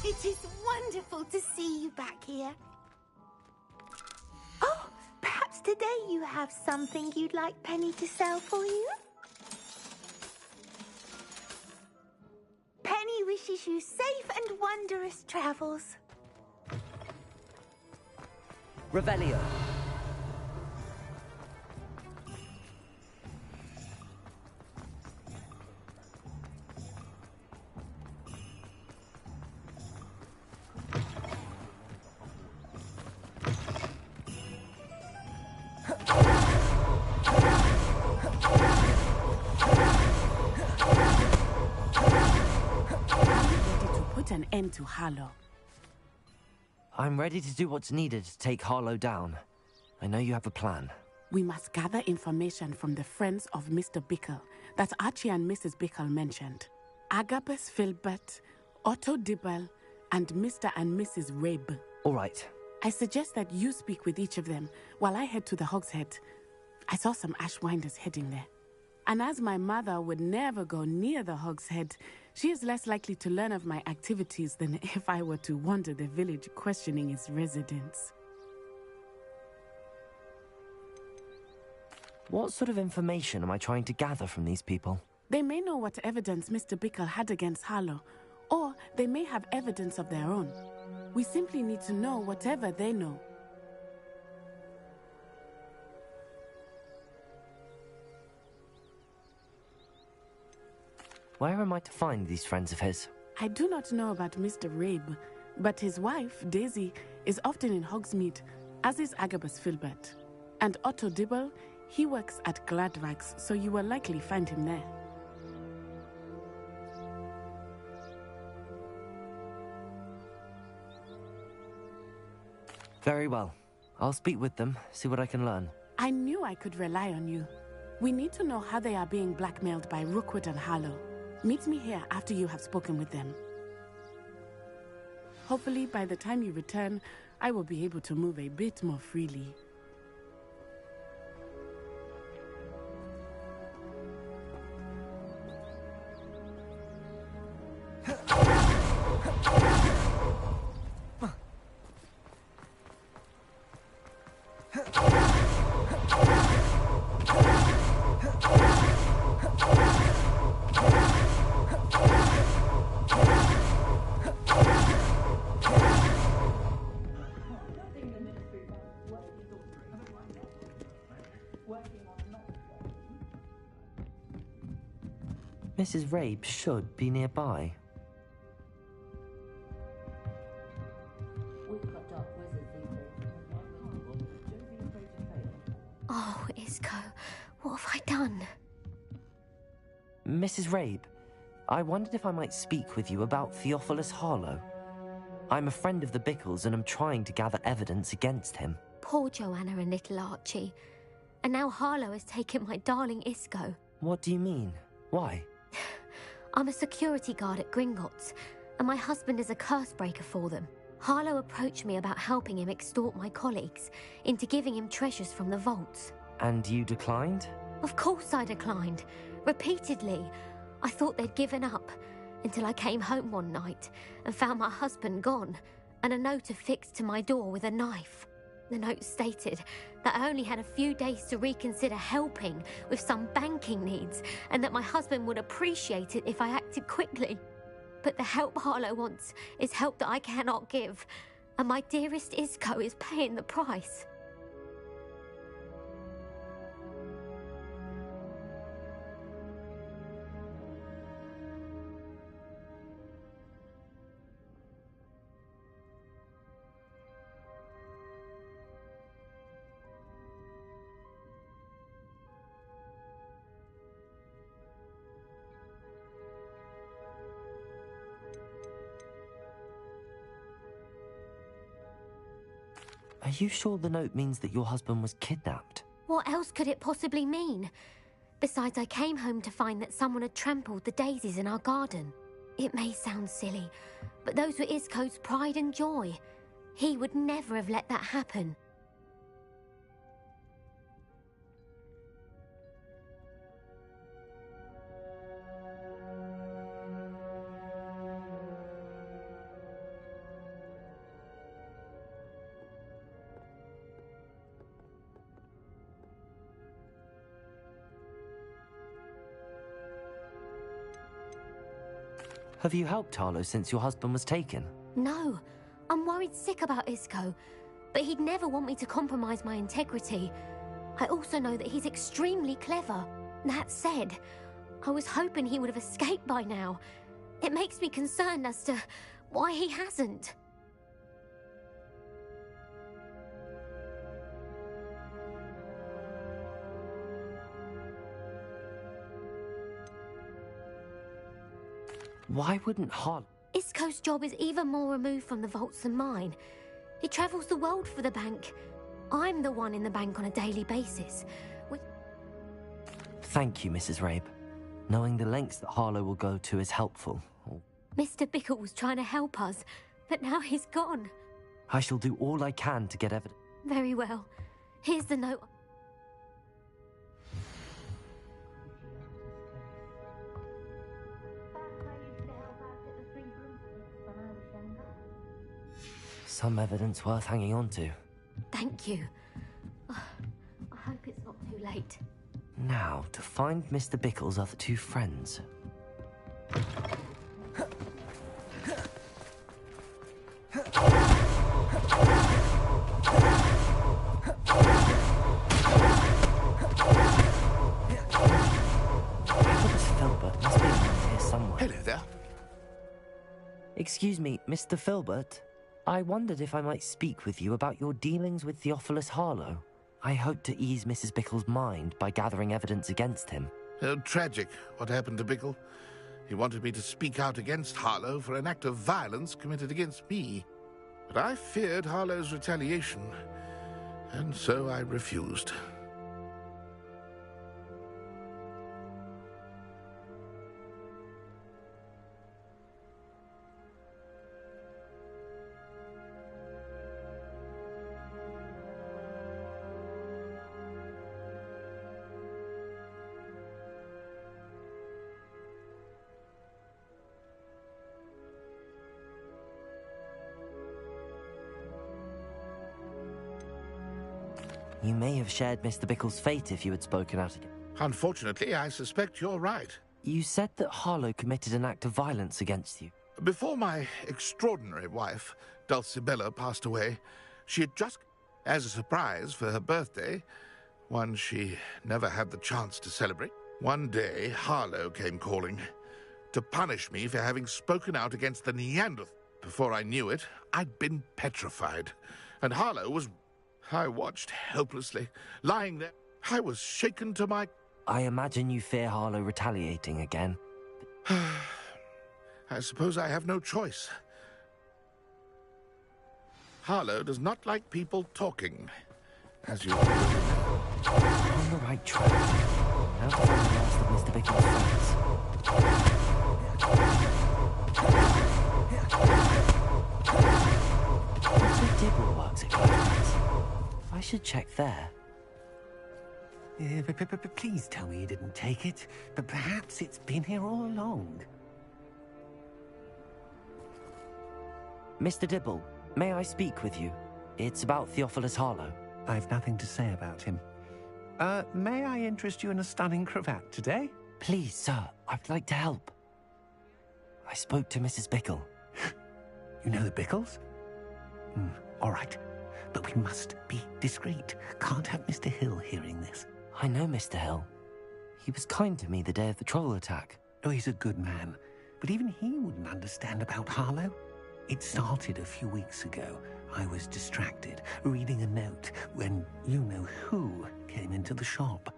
It is wonderful to see you back here. Oh, perhaps today you have something you'd like Penny to sell for you? Penny wishes you safe and wondrous travels. Revelio. An end to Harlow. I'm ready to do what's needed to take Harlow down. I know you have a plan. We must gather information from the friends of Mr. Bickle that Archie and Mrs. Bickle mentioned. Agabus Filbert, Otto Dibble, and Mr. and Mrs. Rabe. All right. I suggest that you speak with each of them while I head to the Hogshead. I saw some Ashwinders heading there. And as my mother would never go near the Hogshead, she is less likely to learn of my activities than if I were to wander the village questioning its residents. What sort of information am I trying to gather from these people? They may know what evidence Mr. Bickle had against Harlow, or they may have evidence of their own. We simply need to know whatever they know. Where am I to find these friends of his? I do not know about Mr. Rabe, but his wife, Daisy, is often in Hogsmeade, as is Agabus Filbert. And Otto Dibble, he works at Gladrags, so you will likely find him there. Very well. I'll speak with them, see what I can learn. I knew I could rely on you. We need to know how they are being blackmailed by Rookwood and Harlow. Meet me here after you have spoken with them. Hopefully, by the time you return, I will be able to move a bit more freely. Mrs. Rabe should be nearby. Oh, Isco, what have I done? Mrs. Rabe, I wondered if I might speak with you about Theophilus Harlow. I'm a friend of the Bickles and I'm trying to gather evidence against him. Poor Joanna and little Archie. And now Harlow has taken my darling Isco. What do you mean? Why? I'm a security guard at Gringotts, and my husband is a curse breaker for them. Harlow approached me about helping him extort my colleagues into giving him treasures from the vaults. And you declined? Of course I declined. Repeatedly. I thought they'd given up, until I came home one night and found my husband gone, and a note affixed to my door with a knife. The note stated that I only had a few days to reconsider helping with some banking needs, and that my husband would appreciate it if I acted quickly. But the help Harlow wants is help that I cannot give, and my dearest Isco is paying the price. Are you sure the note means that your husband was kidnapped? What else could it possibly mean? Besides, I came home to find that someone had trampled the daisies in our garden. It may sound silly, but those were Isco's pride and joy. He would never have let that happen. Have you helped Harlow since your husband was taken? No, I'm worried sick about Isco, but he'd never want me to compromise my integrity. I also know that he's extremely clever. That said, I was hoping he would have escaped by now. It makes me concerned as to why he hasn't. Why wouldn't Harlow... Isco's job is even more removed from the vaults than mine. He travels the world for the bank. I'm the one in the bank on a daily basis. Thank you, Mrs. Rabe. Knowing the lengths that Harlow will go to is helpful. Mr. Bickle was trying to help us, but now he's gone. I shall do all I can to get evidence. Very well. Here's the note. Some evidence worth hanging on to. Thank you. I hope it's not too late. Now, to find Mr. Bickle's other two friends. Filbert must be around here somewhere. Hello there. Excuse me, Mr. Filbert. I wondered if I might speak with you about your dealings with Theophilus Harlow. I hope to ease Mrs. Bickle's mind by gathering evidence against him. Tragic, what happened to Bickle. He wanted me to speak out against Harlow for an act of violence committed against me. But I feared Harlow's retaliation, and so I refused. You may have shared Mr. Bickle's fate if you had spoken out again. Unfortunately, I suspect you're right. You said that Harlow committed an act of violence against you. Before my extraordinary wife, Dulcibella, passed away, she had just, as a surprise for her birthday, one she never had the chance to celebrate, one day Harlow came calling to punish me for having spoken out against the Neanderthal. Before I knew it, I'd been petrified, and Harlow was... I watched helplessly, lying there. I was shaken to my... I imagine you fear Harlow retaliating again. I suppose I have no choice. Harlow does not like people talking, as you already know. On the right track. Now to find the last of Mr. Bickle's friends. Mr. Dibble works at Hogwarts. I should check there. Please tell me you didn't take it, but perhaps it's been here all along. Mr. Dibble, may I speak with you? It's about Theophilus Harlow. I've nothing to say about him. May I interest you in a stunning cravat today? Please, sir, I'd like to help. I spoke to Mrs. Bickle. You know the Bickles? All right. But we must be discreet. Can't have Mr. Hill hearing this. I know Mr. Hill. He was kind to me the day of the troll attack. Oh, he's a good man. But even he wouldn't understand about Harlow. It started a few weeks ago. I was distracted, reading a note, when you-know-who came into the shop.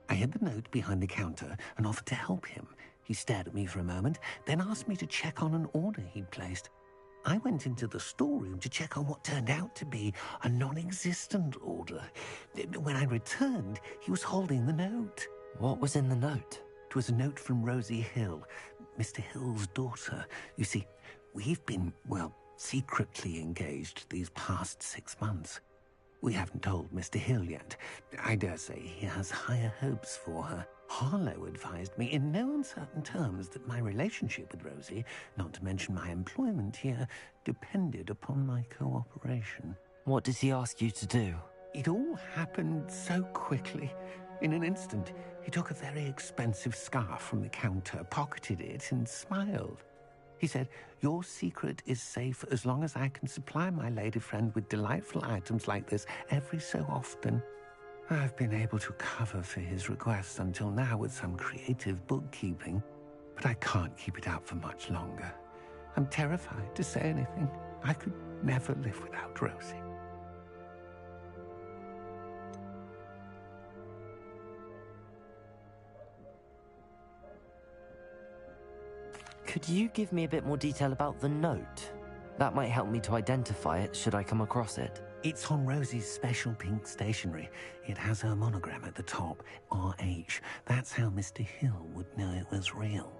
I hid the note behind the counter and offered to help him. He stared at me for a moment, then asked me to check on an order he'd placed. I went into the storeroom to check on what turned out to be a non-existent order. When I returned, he was holding the note. What was in the note? It was a note from Rosie Hill, Mr. Hill's daughter. You see, we've been, well, secretly engaged these past 6 months. We haven't told Mr. Hill yet. I dare say he has higher hopes for her. Harlow advised me in no uncertain terms that my relationship with Rosie, not to mention my employment here, depended upon my cooperation. What did he ask you to do? It all happened so quickly. In an instant, he took a very expensive scarf from the counter, pocketed it, and smiled. He said, "Your secret is safe as long as I can supply my lady friend with delightful items like this every so often." I've been able to cover for his requests until now with some creative bookkeeping, but I can't keep it up for much longer. I'm terrified to say anything. I could never live without Rosie. Could you give me a bit more detail about the note? That might help me to identify it should I come across it. It's on Rosie's special pink stationery. It has her monogram at the top, RH. That's how Mr. Hill would know it was real.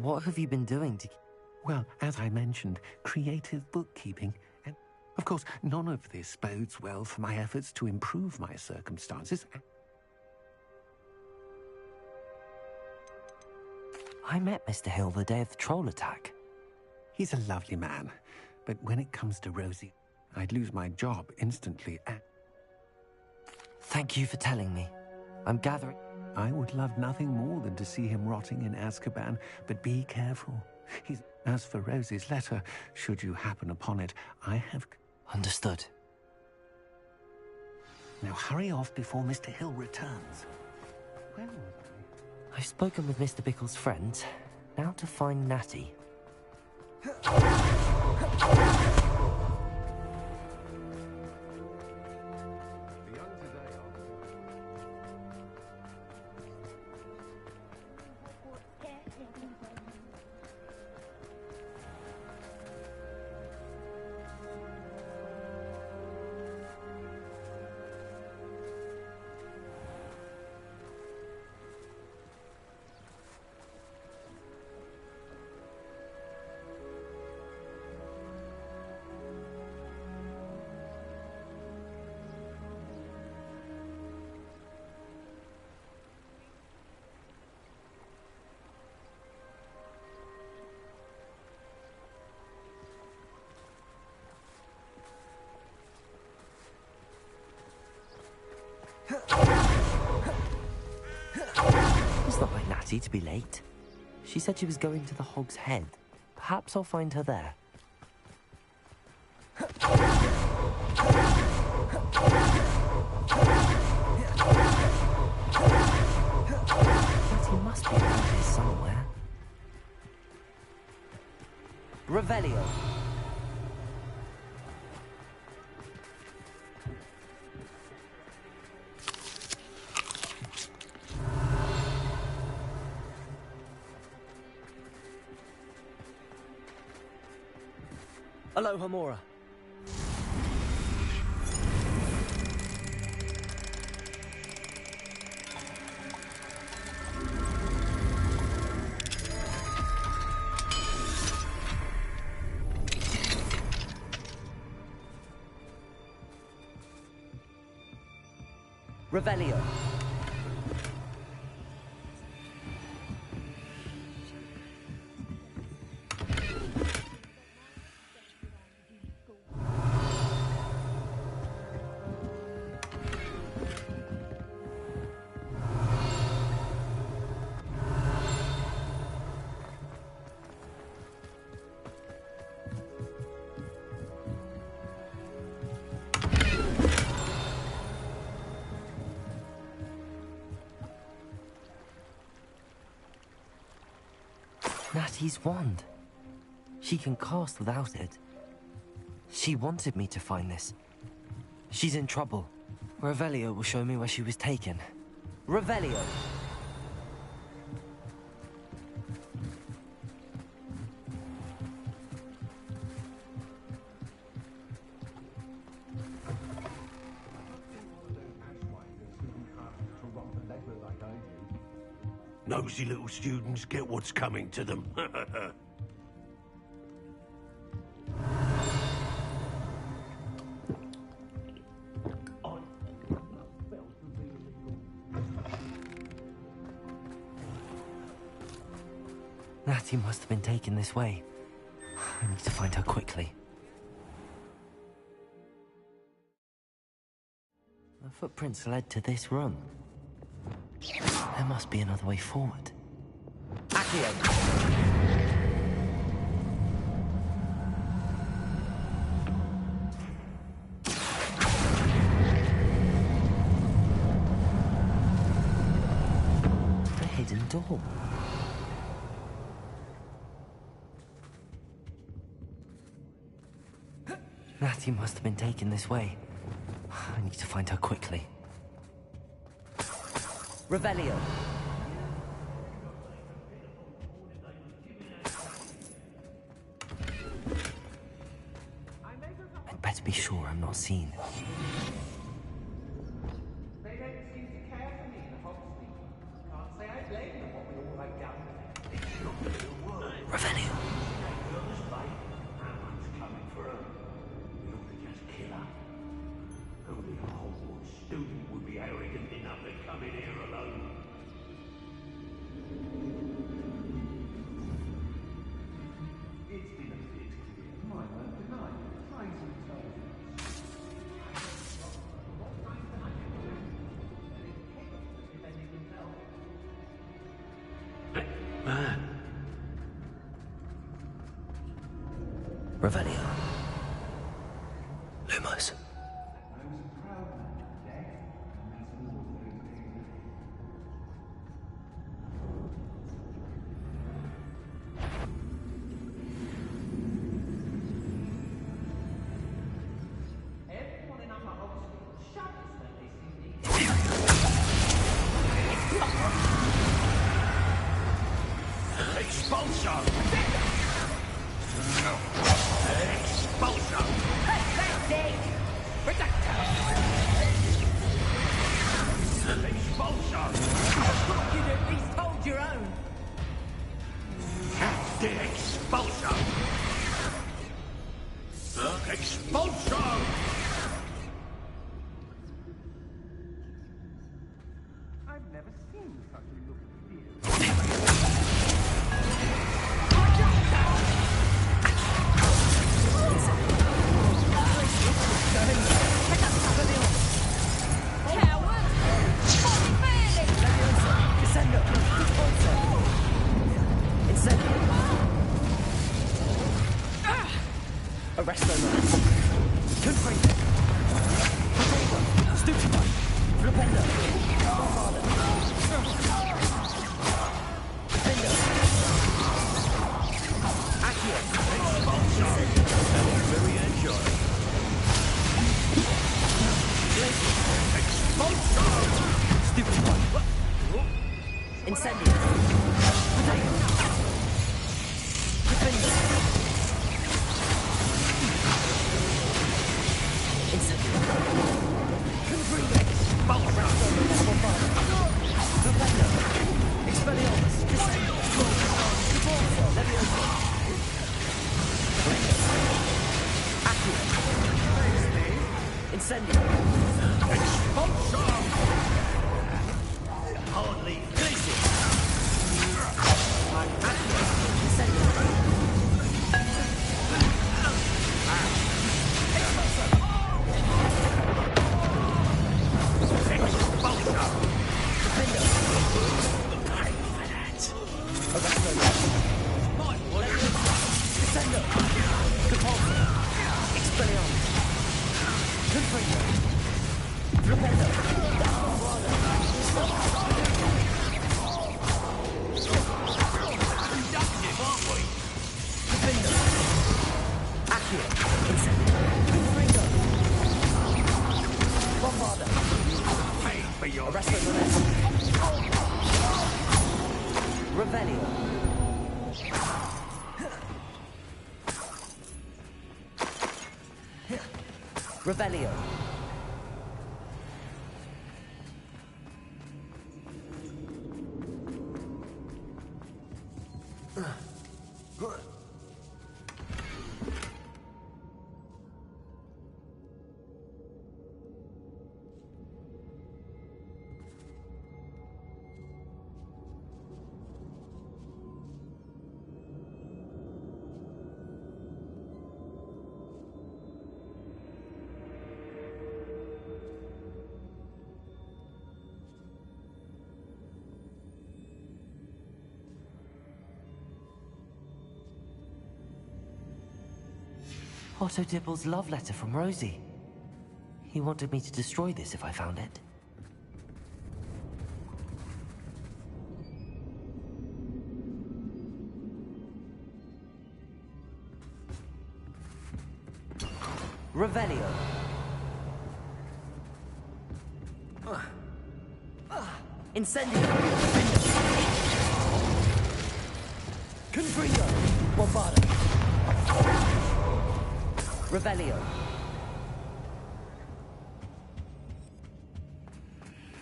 What have you been doing to... Well, as I mentioned, creative bookkeeping. And, of course, none of this bodes well for my efforts to improve my circumstances. I met Mr. Hill the day of the troll attack. He's a lovely man, but when it comes to Rosie, I'd lose my job instantly. Thank you for telling me. I'm gathering... I would love nothing more than to see him rotting in Azkaban, but be careful. As for Rosie's letter, should you happen upon it, I have... Understood. Now hurry off before Mr. Hill returns. Where was I? I've spoken with Mr. Bickle's friends. Now to find Natty. It's not like Natty to be late. She said she was going to the Hog's Head. Perhaps I'll find her there. Natty must be around here somewhere. Revelio. Aloha Mora. Revelio. Yeti's wand. She can cast without it. She wanted me to find this. She's in trouble. Revelio will show me where she was taken. Revelio! Nosy little students get what's coming to them. Natty must have been taken this way. I need to find her quickly. The footprints led to this room. There must be another way forward. Accio! A hidden door. Natty must have been taken this way. I need to find her quickly. Revelio. I'd better be sure I'm not seen. They don't seem to care for me in the Hogsmeade. Can't say I blame them what with all I've done. Revelio. Coming for her. We ought to just kill her. Only a Hogwarts student would be arrogant enough to come in here alone. It's been a bit clear. My word denied. Trying to intelligence. Man. Revelio. Lumos. Everyone in Upper Hogsmeade shudders when they see me. Expulsion! Expulsion! Expulsion! You'd at least hold your own. The expulsion! Expulsion! I've never seen such a look of fear. Arrest them. Confringo. Potato. Stupefy. Flipendo. Bombarded. Defendo. Accio. Very enjoy. Expulsion! Stupefy. Incendio. Potato. Defendo. Incendio. Expulsion! Hardly glacial! Incendio. for your Arrest the Revelio. Revelio. Otto Dibble's love letter from Rosie. He wanted me to destroy this if I found it. Revelio. Incendio. Confringo. Bombardo. Revelio.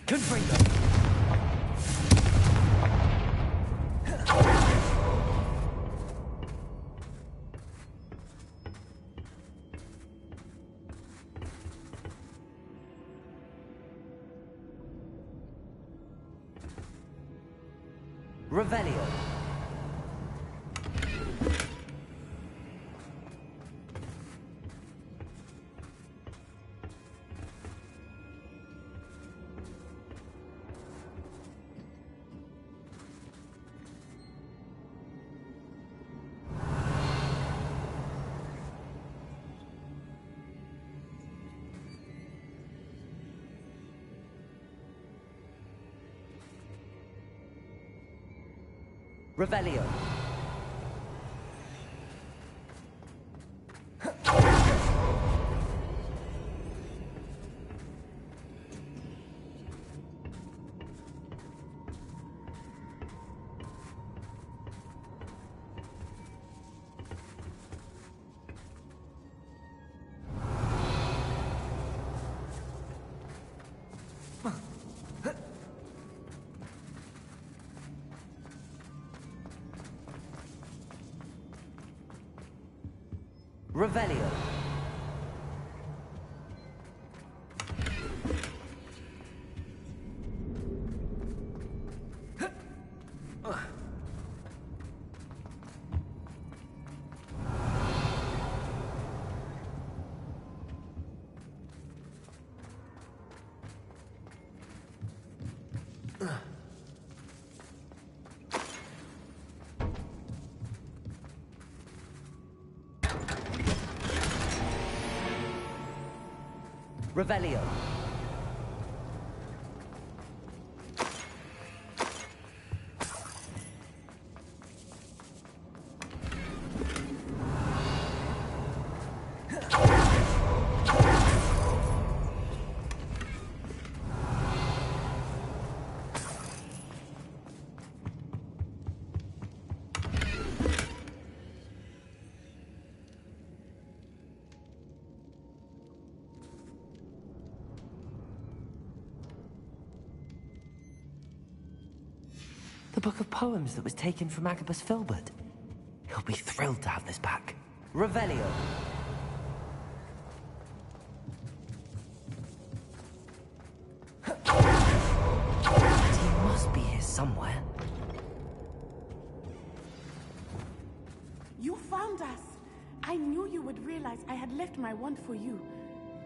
Confringo. Revelio. Revelio. Revelio. Revelio. The book of poems that was taken from Agabus Filbert. He'll be thrilled to have this back. Revelio. He must be here somewhere. You found us! I knew you would realize I had left my wand for you.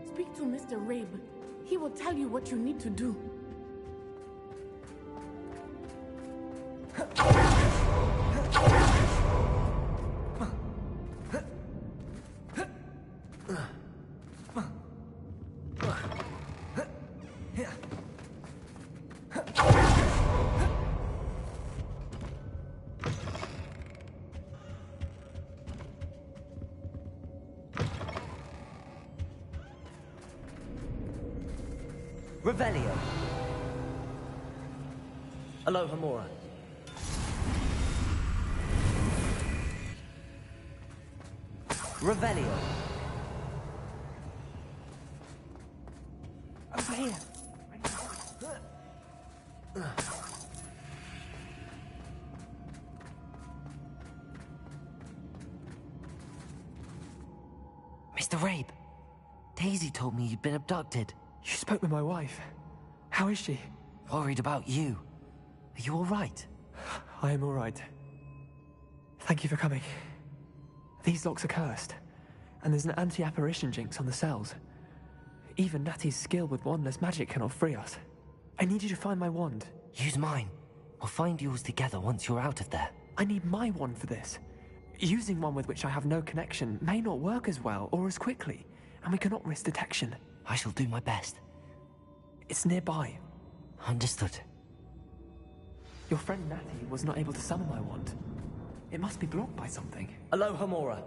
Speak to Mr. Rabe. He will tell you what you need to do. Revelio. Aloha Mora. Revelio. Over here. Mr. Rabe, Daisy told me you'd been abducted. You spoke with my wife. How is she? Worried about you. Are you all right? I am all right. Thank you for coming. These locks are cursed, and there's an anti-apparition jinx on the cells. Even Natty's skill with wandless magic cannot free us. I need you to find my wand. Use mine. We'll find yours together once you're out of there. I need my wand for this. Using one with which I have no connection may not work as well or as quickly, and we cannot risk detection. I shall do my best. It's nearby. Understood. Your friend Natty was not able to summon my wand. It must be blocked by something. Aloha Mora.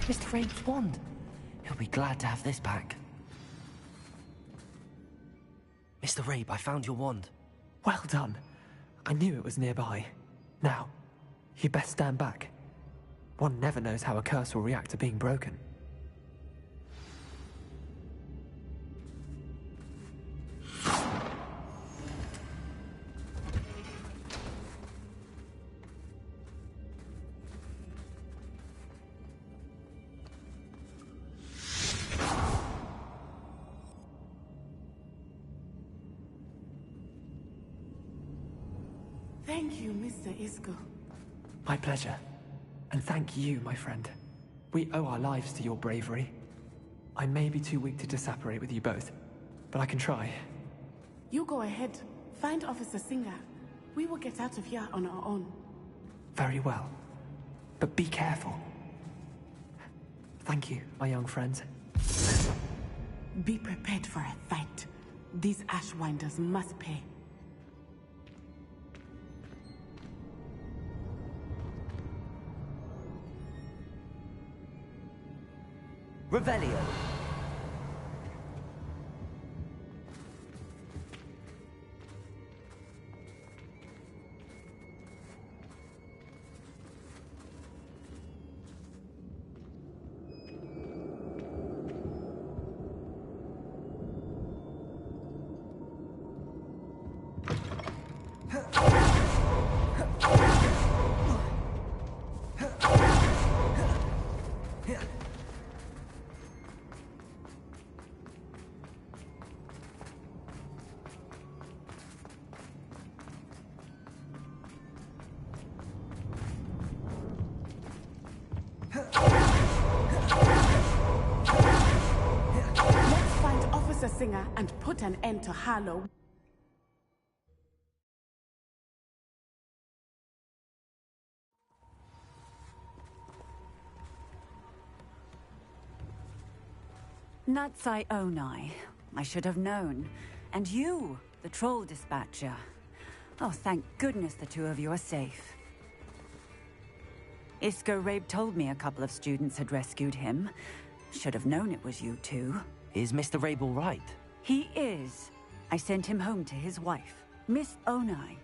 Mr. Rabe's wand. He'll be glad to have this back. Mr. Rabe, I found your wand. Well done. I knew it was nearby. Now, you best stand back. One never knows how a curse will react to being broken. Thank you, Mr. Isco. My pleasure. And thank you, my friend. We owe our lives to your bravery. I may be too weak to disapparate with you both, but I can try. You go ahead. Find Officer Singer. We will get out of here on our own. Very well. But be careful. Thank you, my young friends. Be prepared for a fight. These Ashwinders must pay. Revelio. Singer and put an end to Harlow. Natsai Onai. I should have known. And you, the troll dispatcher. Oh, thank goodness the two of you are safe. Isco Rabe told me a couple of students had rescued him. Should have known it was you two. Is Mr. Rabe all right? He is. I sent him home to his wife. Miss Onai,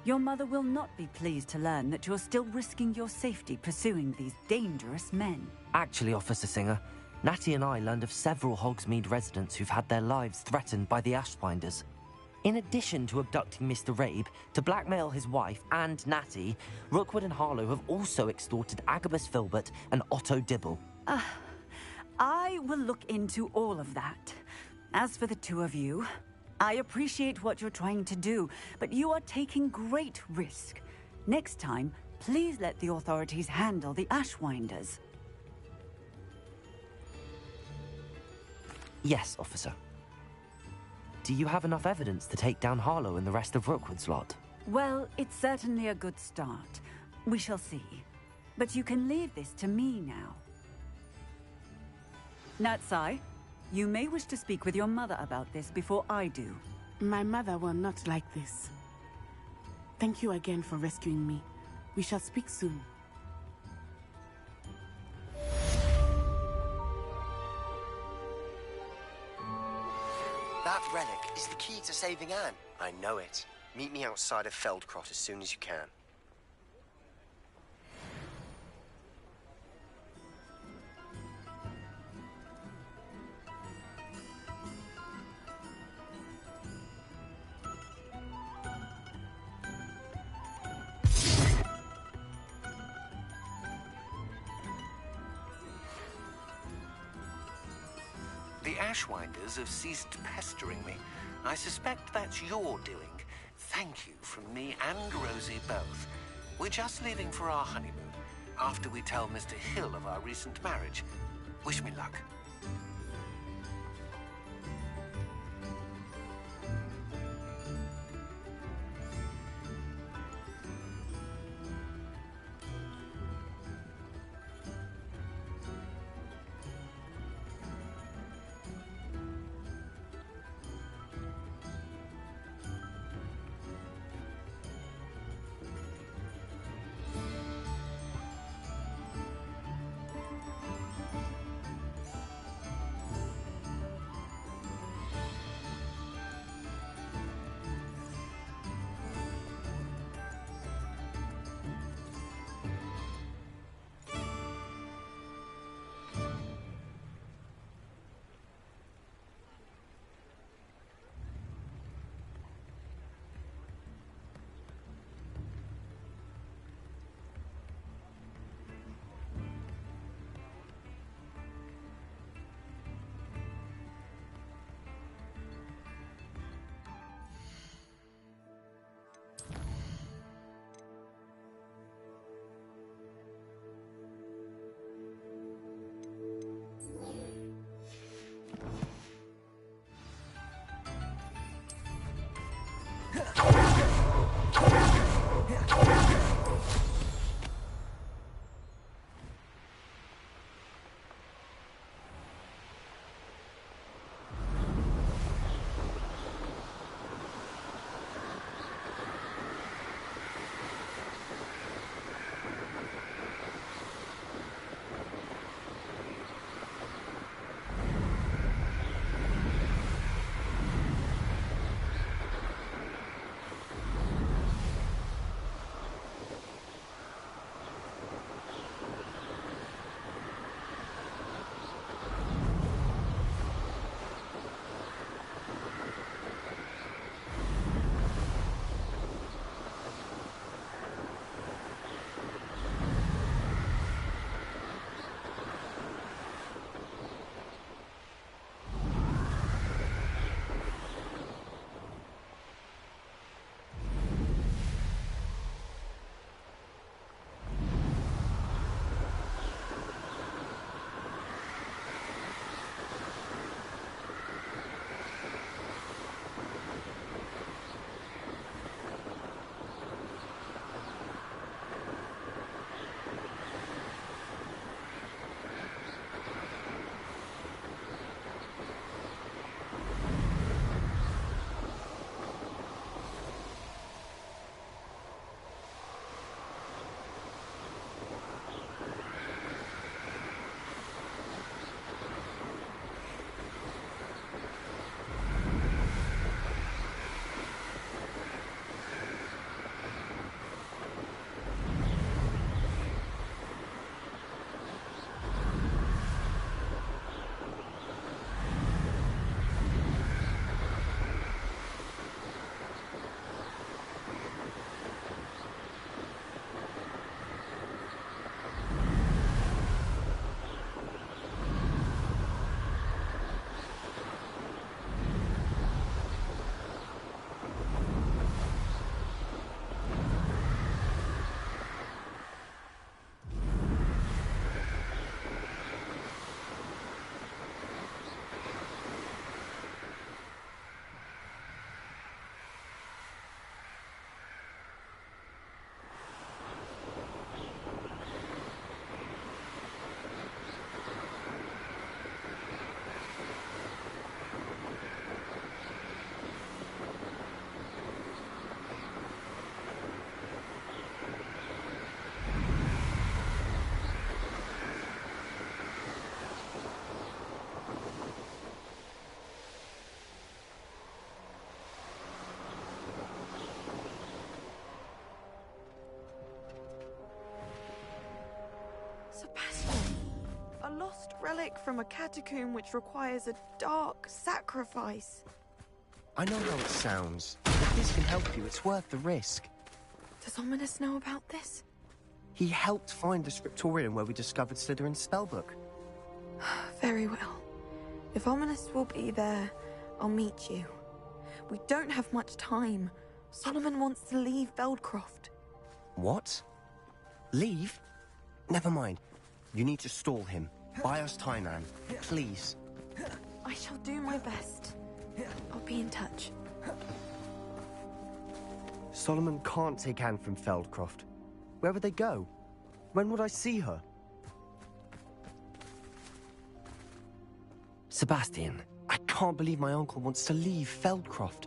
your mother will not be pleased to learn that you're still risking your safety pursuing these dangerous men. Actually, Officer Singer, Natty and I learned of several Hogsmeade residents who've had their lives threatened by the Ashfinders. In addition to abducting Mr. Rabe, to blackmail his wife and Natty, Rookwood and Harlow have also extorted Agabus Filbert and Otto Dibble. I will look into all of that. As for the two of you, I appreciate what you're trying to do, but you are taking great risk. Next time, please let the authorities handle the Ashwinders. Yes, officer. Do you have enough evidence to take down Harlow and the rest of Rookwood's lot? Well, it's certainly a good start. We shall see. But you can leave this to me now. Natsai, you may wish to speak with your mother about this before I do. My mother will not like this. Thank you again for rescuing me. We shall speak soon. That relic is the key to saving Anne. I know it. Meet me outside of Feldcroft as soon as you can. The Ashwinders have ceased pestering me. I suspect that's your doing. Thank you from me and Rosie both. We're just leaving for our honeymoon, after we tell Mr. Hill of our recent marriage. Wish me luck. lost relic from a catacomb which requires a dark sacrifice. I know how it sounds. If this can help you, it's worth the risk. Does Ominous know about this? He helped find the scriptorium where we discovered Slytherin's spellbook. Very well. If Ominous will be there, I'll meet you. We don't have much time. Solomon wants to leave Feldcroft. What? Leave? Never mind. You need to stall him. Buy us time, Anne. Please. I shall do my best. I'll be in touch. Solomon can't take Anne from Feldcroft. Where would they go? When would I see her? Sebastian. I can't believe my uncle wants to leave Feldcroft.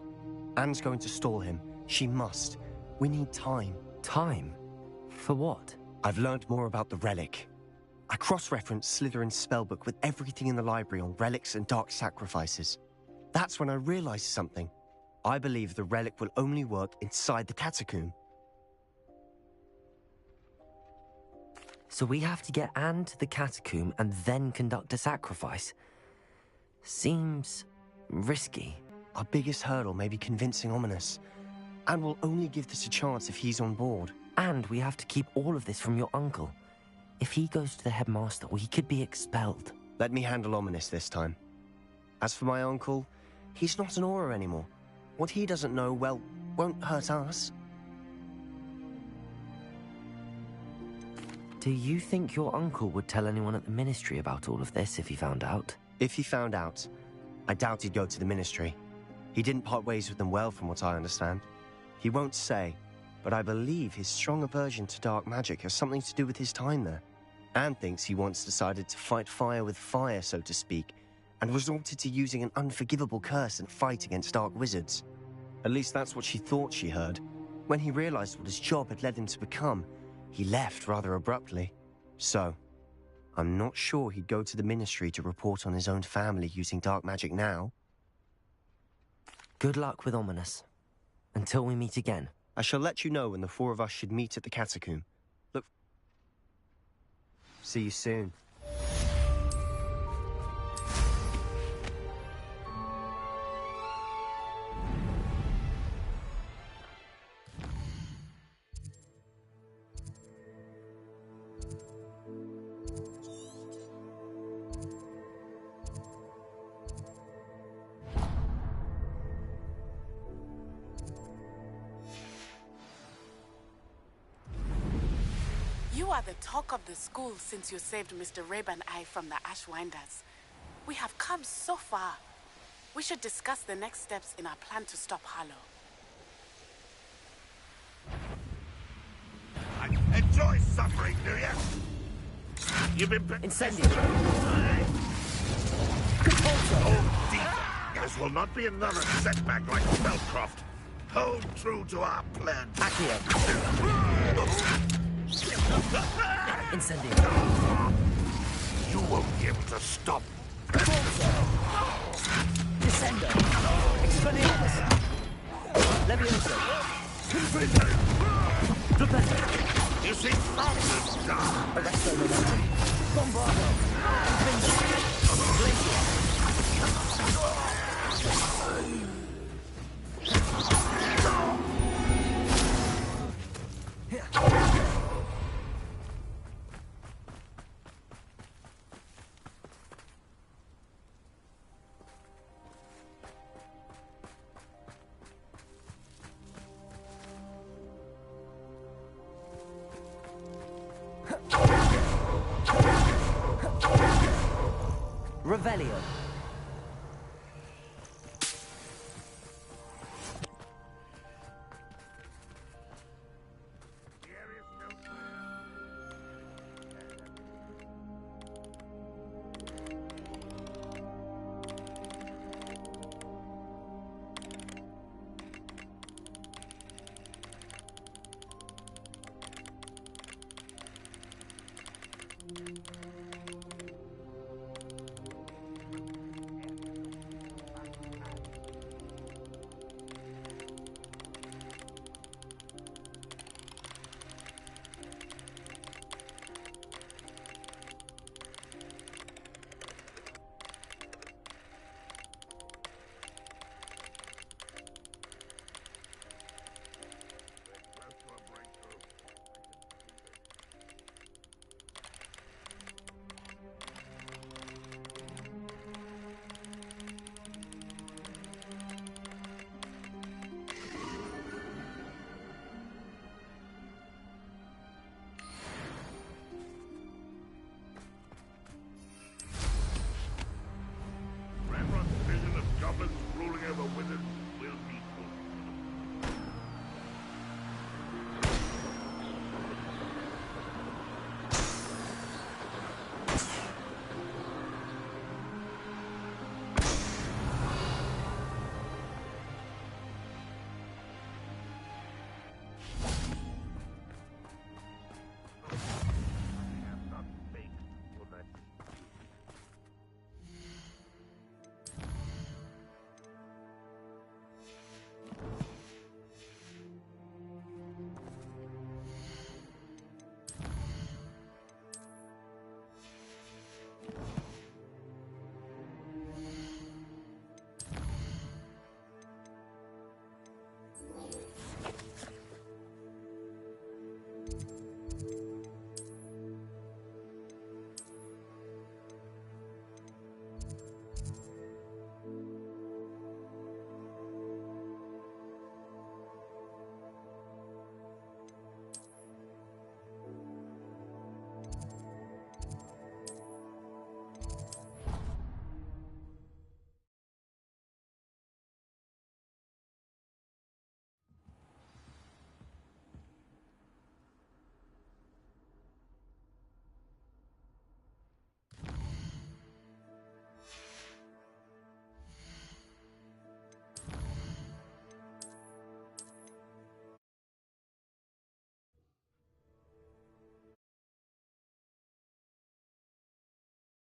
Anne's going to stall him. She must. We need time. Time? For what? I've learned more about the relic. I cross-referenced Slytherin's spellbook with everything in the library on relics and dark sacrifices. That's when I realized something. I believe the relic will only work inside the catacomb. So we have to get Anne to the catacomb and then conduct a sacrifice? Seems risky. Our biggest hurdle may be convincing Ominous. And we'll only give this a chance if he's on board. And we have to keep all of this from your uncle. If he goes to the headmaster, he could be expelled. Let me handle Ominous this time. As for my uncle, he's not an Auror anymore. What he doesn't know, well, won't hurt us. Do you think your uncle would tell anyone at the Ministry about all of this if he found out? If he found out, I doubt he'd go to the Ministry. He didn't part ways with them well, from what I understand. He won't say, but I believe his strong aversion to dark magic has something to do with his time there. Anne thinks he once decided to fight fire with fire, so to speak, and resorted to using an unforgivable curse in a fight against dark wizards. At least that's what she thought she heard. When he realized what his job had led him to become, he left rather abruptly. So, I'm not sure he'd go to the Ministry to report on his own family using dark magic now. Good luck with Ominous. Until we meet again. I shall let you know when the four of us should meet at the catacomb. Look. See you soon. You are the talk of the school since you saved Mr. Rabe and I from the Ashwinders. We have come so far. We should discuss the next steps in our plan to stop Harlow. Enjoy suffering, do you? You've been... Incendiary! Oh, dear. This will not be another setback like Feldcroft. Hold true to our plan. Accio! Incendiary! You won't be able to stop. Descendo! Expelliarmus! Levioso! Confringo! Flipendo! You seem fast, Star. Arresto momentum! Bombardo! Finger! Glacier! Revelio.